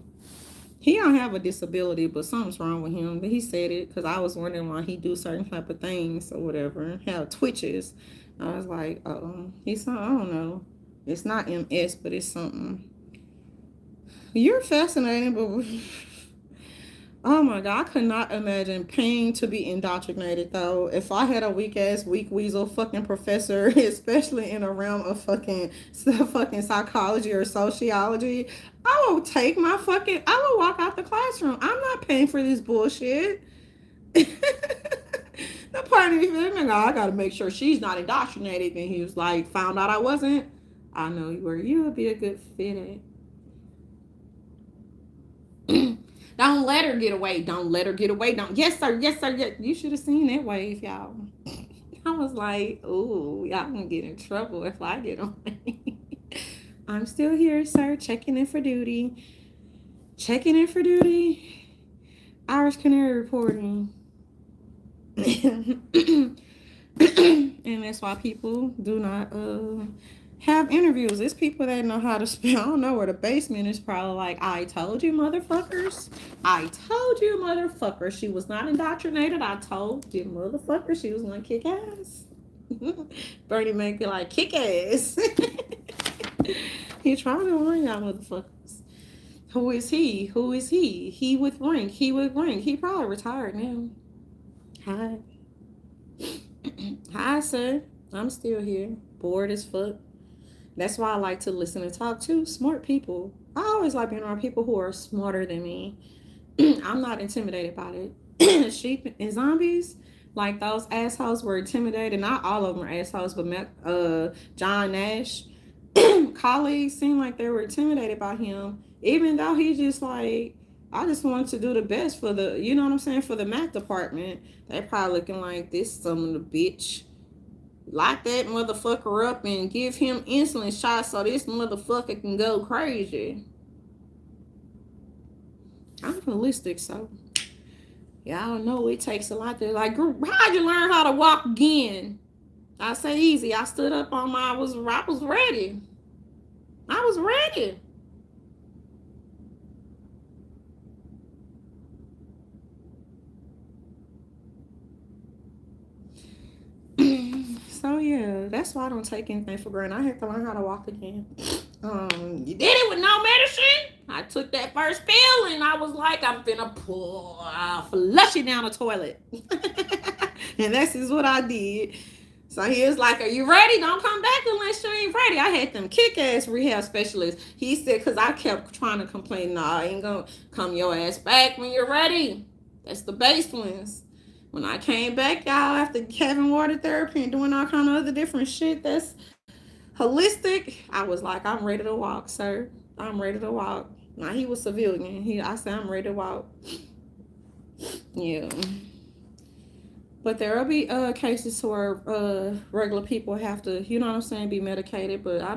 he don't have a disability, but something's wrong with him. But he said it because I was wondering why he do certain type of things or whatever, have twitches. I was like, he's I don't know. It's not MS, but it's something. You're fascinating, but oh my God, I could not imagine paying to be indoctrinated though. If I had a weak weasel fucking professor, especially in a realm of fucking psychology or sociology, I will I will walk out the classroom. I'm not paying for this bullshit. The part of me feeling, I gotta make sure she's not indoctrinated. And he was like, found out I wasn't. I know where you would be a good fit at. Don't let her get away. Don't let her get away. Don't. Yes, sir. Yes, sir. Yes. You should have seen that wave, y'all. I was like, ooh, y'all gonna get in trouble if I get away. I'm still here, sir. Checking in for duty. Checking in for duty. Irish Canary reporting. And that's why people do not have interviews. It's people that know how to spell. I don't know where the basement is. Probably like, I told you, motherfuckers. I told you, motherfuckers. She was not indoctrinated. I told you, motherfuckers, she was gonna kick ass. Bernie Mac be like, kick ass. He trying to warn y'all, motherfuckers. Who is he? Who is he? He with rank. He with rank. He probably retired now. Hi. Hi, sir. I'm still here. Bored as fuck. That's why I like to listen and talk to smart people. I always like being around people who are smarter than me. I'm not intimidated by it. Sheep and zombies, like those assholes were intimidated. Not all of them are assholes, but John Nash colleagues seemed like they were intimidated by him, even though he just like, I just wanted to do the best for the, you know what I'm saying, for the Mac department. They probably looking like this son of a bitch. Lock that motherfucker up and give him insulin shots so this motherfucker can go crazy. I'm holistic, so y'all know it takes a lot to, like, how'd you learn how to walk again? I say easy. I stood up on my, I was ready. I was ready. So yeah, that's why I don't take anything for granted. I had to learn how to walk again. You did it with no medicine. I took that first pill and I was like, I'm finna flush it down the toilet. And this is what I did. So he was like, are you ready? Don't come back unless you ain't ready. I had them kick-ass rehab specialists. He said, because I kept trying to complain, nah, I ain't gonna come your ass back when you're ready. That's the base ones. When I came back, y'all, after having water therapy and doing all kind of other different shit that's holistic, I was like, I'm ready to walk, sir. I'm ready to walk. Now, he was civilian. I said, I'm ready to walk. Yeah. But there will be cases where regular people have to, you know what I'm saying, be medicated. But I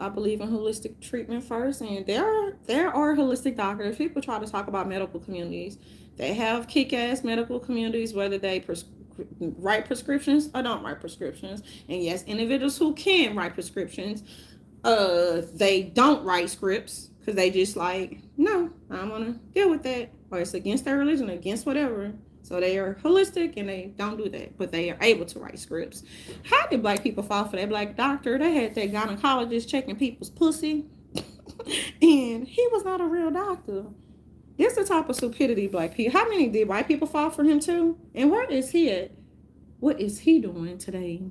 believe in holistic treatment first. And there are holistic doctors. People try to talk about medical communities. They have kick-ass medical communities, whether they write prescriptions or don't write prescriptions. And yes, individuals who can write prescriptions, they don't write scripts because they just like, no, I don't want to deal with that. Or it's against their religion, against whatever. So they are holistic and they don't do that, but they are able to write scripts. How did black people fall for that black doctor? They had that gynecologist checking people's pussy, and he was not a real doctor. It's the type of stupidity black people. How many did white people fall for him too? And where is he at? What is he doing today?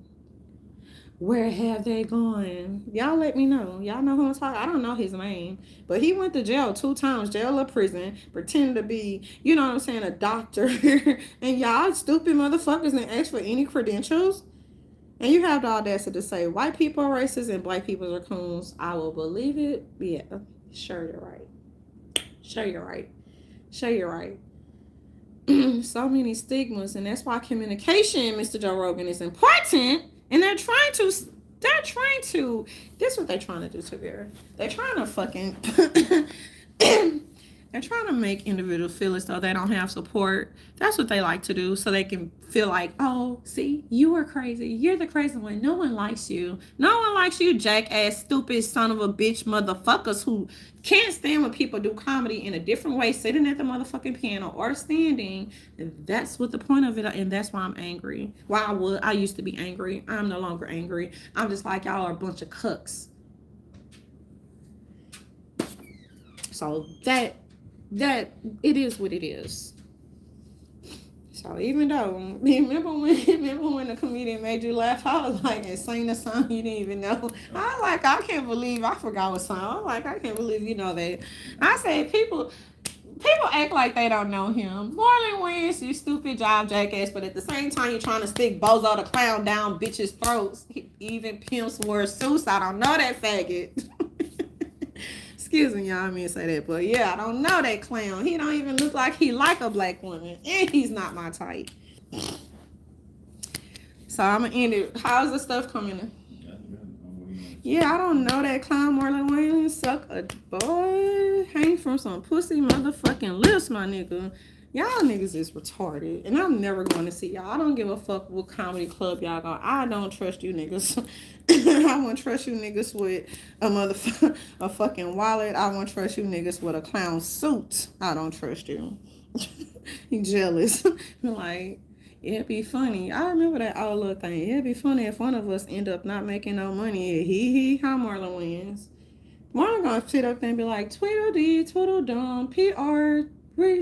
Where have they gone? Y'all let me know. Y'all know who I'm talking. I don't know his name, but he went to jail 2 times, jail or prison, pretending to be, you know what I'm saying, a doctor. And y'all stupid motherfuckers didn't ask for any credentials. And you have the audacity to say white people are racist and black people are coons. I will believe it. Yeah, sure you're right. Sure you're right. Sure you're right. So many stigmas, and that's why communication, Mr. Joe Rogan, is important. And they're trying to this is what they're trying to do to her. They're trying to fucking they're trying to make individuals feel as though they don't have support. That's what they like to do, so they can feel like, oh, see, you are crazy. You're the crazy one. No one likes you. No one likes you, jackass, stupid son of a bitch motherfuckers who can't stand when people do comedy in a different way, sitting at the motherfucking piano or standing. And that's what the point of it, and that's why I'm angry. Why I used to be angry. I'm no longer angry. I'm just like, y'all are a bunch of cucks. So that it is what it is. So even though, remember when the comedian made you laugh, I was like, and sang the song you didn't even know. I was like, I can't believe I forgot what song. I was like, I can't believe you know that. I said, people act like they don't know him. Marlon Wayans, you stupid job jackass, but at the same time, you're trying to stick Bozo the Clown down bitches' throats. Even pimps wear suits. I don't know that faggot. Excuse me, y'all, I mean to say that, but yeah, I don't know that clown. He don't even look like he like a black woman, and he's not my type. So I'm gonna end it. How's the stuff coming in? Yeah, I don't know that clown Marlon Wayans. Suck a boy. Hang from some pussy motherfucking lips, my nigga. Y'all niggas is retarded, and I'm never going to see y'all. I don't give a fuck what comedy club y'all go. I don't trust you niggas. I won't trust you niggas with a fucking wallet. I won't trust you niggas with a clown suit. I don't trust you. You jealous. Like, it'd be funny. I remember that old little thing. It'd be funny if one of us end up not making no money. How Marlon Wayans. One gonna sit up there and be like, Tweedledee, Tweedledum, PR,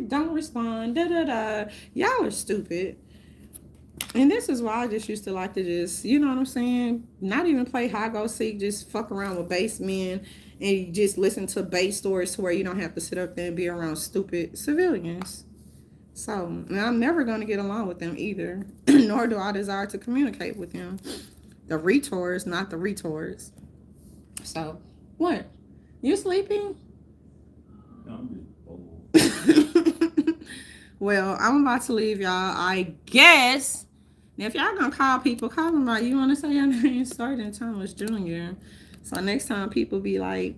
don't respond, da da da. Y'all are stupid. And this is why I just used to like to just, you know what I'm saying? Not even play hide go seek, just fuck around with base men and just listen to base stories to where you don't have to sit up there and be around stupid civilians. So, and I'm never going to get along with them either, nor do I desire to communicate with them. The retards, not the retards. So, what? You sleeping? Well, I'm about to leave y'all, I guess. Now, if y'all gonna call people, call them right. You want to say your name? Sergeant Thomas Jr. So next time people be like,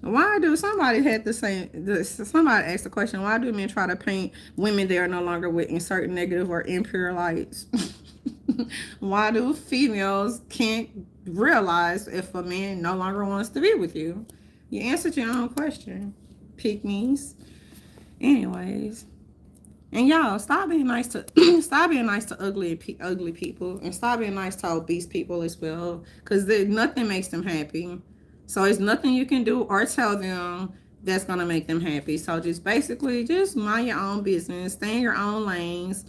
why do somebody had to say this? Somebody asked the question, why do men try to paint women they are no longer with in certain negative or impure lights? Why do females can't realize if a man no longer wants to be with you? You answered your own question. Pygmies. Anyways. And y'all, stop being nice to ugly people, and stop being nice to obese people as well, because nothing makes them happy. So it's nothing you can do or tell them that's gonna make them happy. So just basically just mind your own business, stay in your own lanes,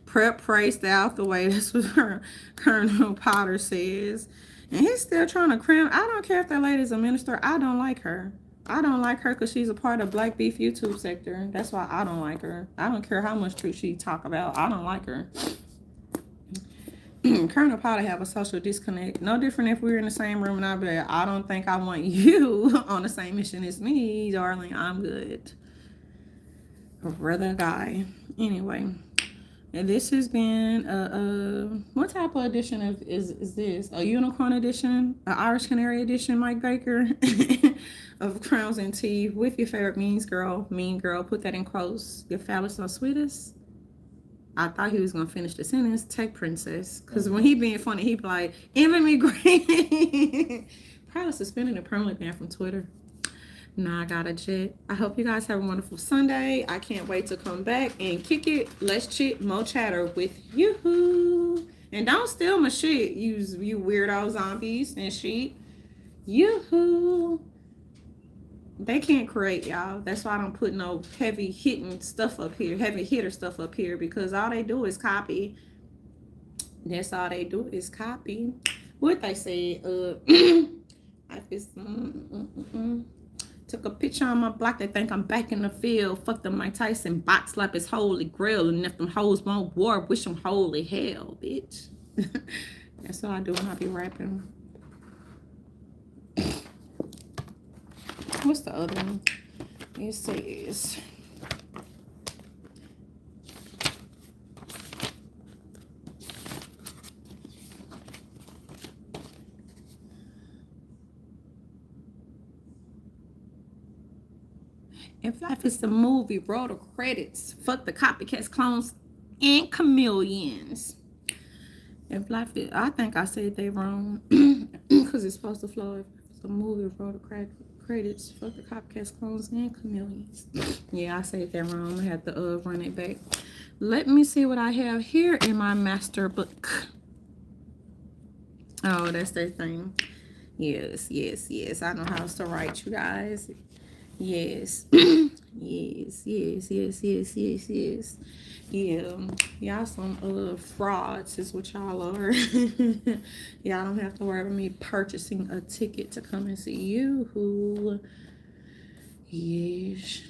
prep, pray, stay out the way. That's what Colonel Potter says. And he's still trying to cram. I don't care if that lady's a minister. I don't like her. I don't like her because she's a part of Black Beef YouTube sector. That's why I don't like her. I don't care how much truth she talk about. I don't like her. Colonel Potter have a social disconnect. No different if we were in the same room and I'd be like, I don't think I want you on the same mission as me, darling. I'm good. Brother guy. Anyway. And this has been what type of edition is this? A unicorn edition? An Irish Canary edition, Mike Baker? Of Crowns and Tea with your favorite mean girl. Put that in quotes. Your fabulous and sweetest. I thought he was gonna finish the sentence. Tech princess, because when he being funny, he be like, "Envy great." Probably suspended and permanently banned from Twitter. Nah, I got a jet. I hope you guys have a wonderful Sunday. I can't wait to come back and kick it. Let's chit, mo chatter with you. And don't steal my shit, you weirdo zombies and shit. Yoo-hoo. They can't create, y'all. That's why I don't put no heavy hitter stuff up here, because all they do is copy. That's all they do is copy. What they say, I just took a picture on my block. They think I'm back in the field. Fuck them Mike Tyson box slap his holy grail. And if them hoes won't war, wish them holy hell, bitch. That's what I do when I be rapping. What's the other one? It says, if life is a movie, roll the credits. Fuck the copycats, clones, and chameleons. If life is, I think I said they wrong because it's supposed to flow. If it's a movie, roll the credits. Fuck the copycats, clones, and chameleons. Yeah, I said that wrong. I'm gonna have to run it back. Let me see what I have here in my master book. Oh, that's their thing. Yes, yes, yes. I know how to write, you guys. Yes. Yes, yes, yes, yes, yes, yes. Yeah. Y'all some frauds is what y'all are. Y'all don't have to worry about me purchasing a ticket to come and see you. Who? Yes.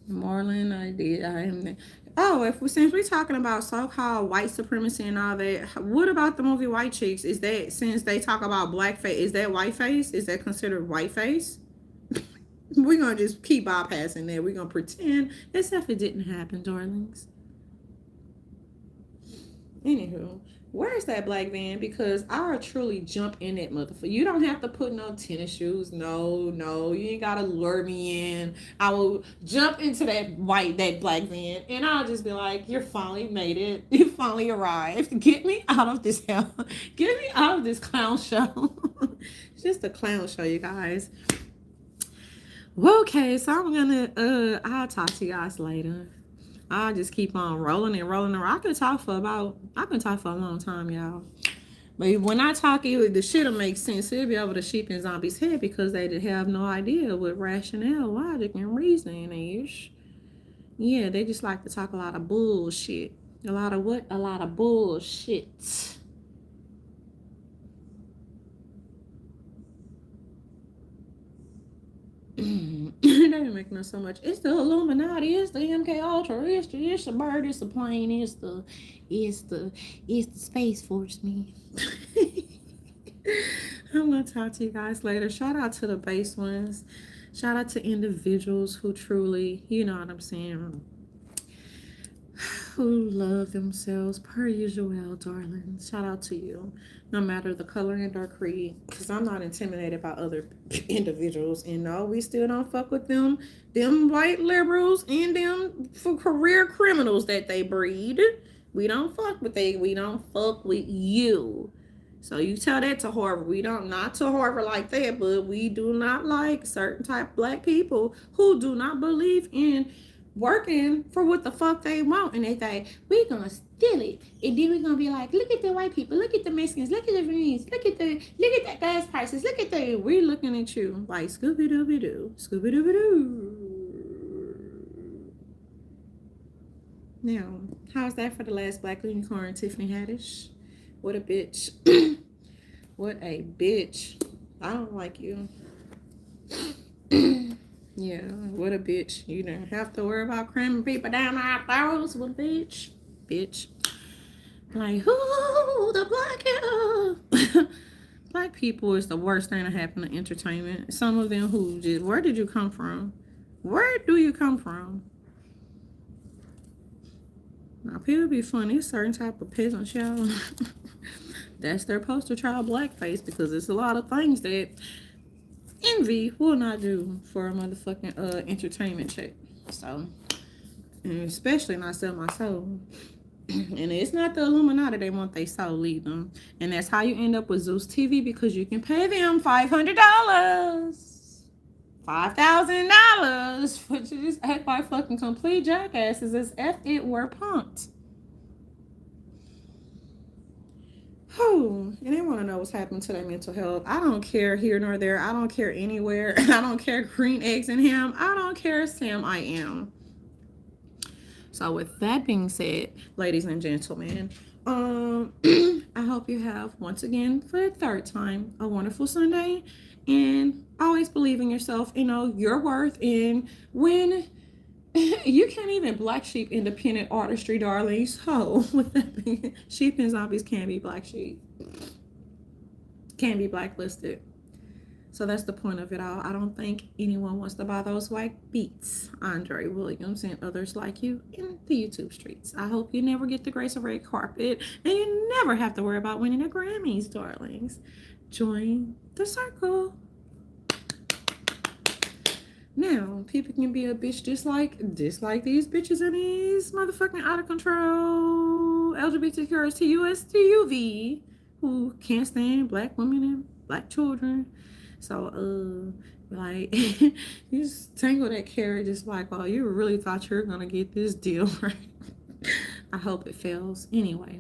Marlon, I did. I am. Oh, since we're talking about so-called white supremacy and all that, what about the movie White Chicks? Is that, since they talk about blackface, is that whiteface? Is that considered whiteface? We're gonna just keep bypassing that. We're gonna pretend as if it didn't happen, darlings. Anywho, where's that black van? Because I'll truly jump in that motherfucker. You don't have to put no tennis shoes. No, no, you ain't gotta lure me in. I will jump into that black van, and I'll just be like, "You finally made it. You finally arrived. Get me out of this hell. Get me out of this clown show." It's just a clown show, you guys. Well, okay, so I'm gonna I'll talk to you guys later. I'll just keep on rolling and rolling around. I can talk for a long time, y'all. But when I talk, the shit'll make sense. It'll be over the sheep and zombies' head because they have no idea what rationale, logic, and reasoning is. Yeah, they just like to talk a lot of bullshit. A lot of what? A lot of bullshit. They making us so much. It's the Illuminati. It's the MK Ultra. It's the bird. It's the plane. It's the Space Force. Me. I'm gonna talk to you guys later. Shout out to the base ones. Shout out to individuals who truly, you know what I'm saying, who love themselves per usual, darling. Shout out to you, no matter the color and or creed, because I'm not intimidated by other individuals. And no, we still don't fuck with them white liberals and them for career criminals that they breed. We don't fuck with you. So you tell that to Harvard. We don't, not to Harvard like that, but we do not like certain type of black people who do not believe in working for what the fuck they want, and they think we gonna steal it, and then we gonna be like, look at the white people, look at the Mexicans, look at the Vietnamese, look at the gas prices, look at the, we're looking at you like Scooby Dooby Doo, Scooby Dooby Doo. Now, how's that for the last black unicorn, Tiffany Haddish? What a bitch. What a bitch. I don't like you. Yeah, what a bitch. You don't have to worry about cramming people down our throats. What a bitch. Bitch. Like, who the black black people is the worst thing to happen to entertainment. Some of them who just, where did you come from? Where do you come from? Now, people be funny. It's certain type of peasant show. That's their poster child blackface, because it's a lot of things that envy will not do for a motherfucking entertainment check. So, and especially not sell my soul. And it's not the Illuminati they want they soul, leave them. And that's how you end up with Zeus TV, because you can pay them $500, $5,000 for to just act like fucking complete jackasses as if it were punked. And they want to know what's happening to their mental health. I don't care here nor there. I don't care anywhere. I don't care green eggs and ham. I don't care Sam I am. So with that being said, ladies and gentlemen, I hope you have, once again, for the third time, a wonderful Sunday. And always believe in yourself, your worth. And when you can't even black sheep independent artistry, darling. So, with that being, sheep and zombies can be black sheep, can be blacklisted. So that's the point of it all. I don't think anyone wants to buy those white beats, Andre Williams and others like you in the YouTube streets. I hope you never get to grace a red carpet and you never have to worry about winning the Grammys, darlings. Join the circle. Now, people can be a bitch just like these bitches and these motherfucking out of control LGBTQRSTUS TUV who can't stand black women and black children. So, like, you just tangle that carrot just like, oh, you really thought you were gonna get this deal, right? I hope it fails. Anyway,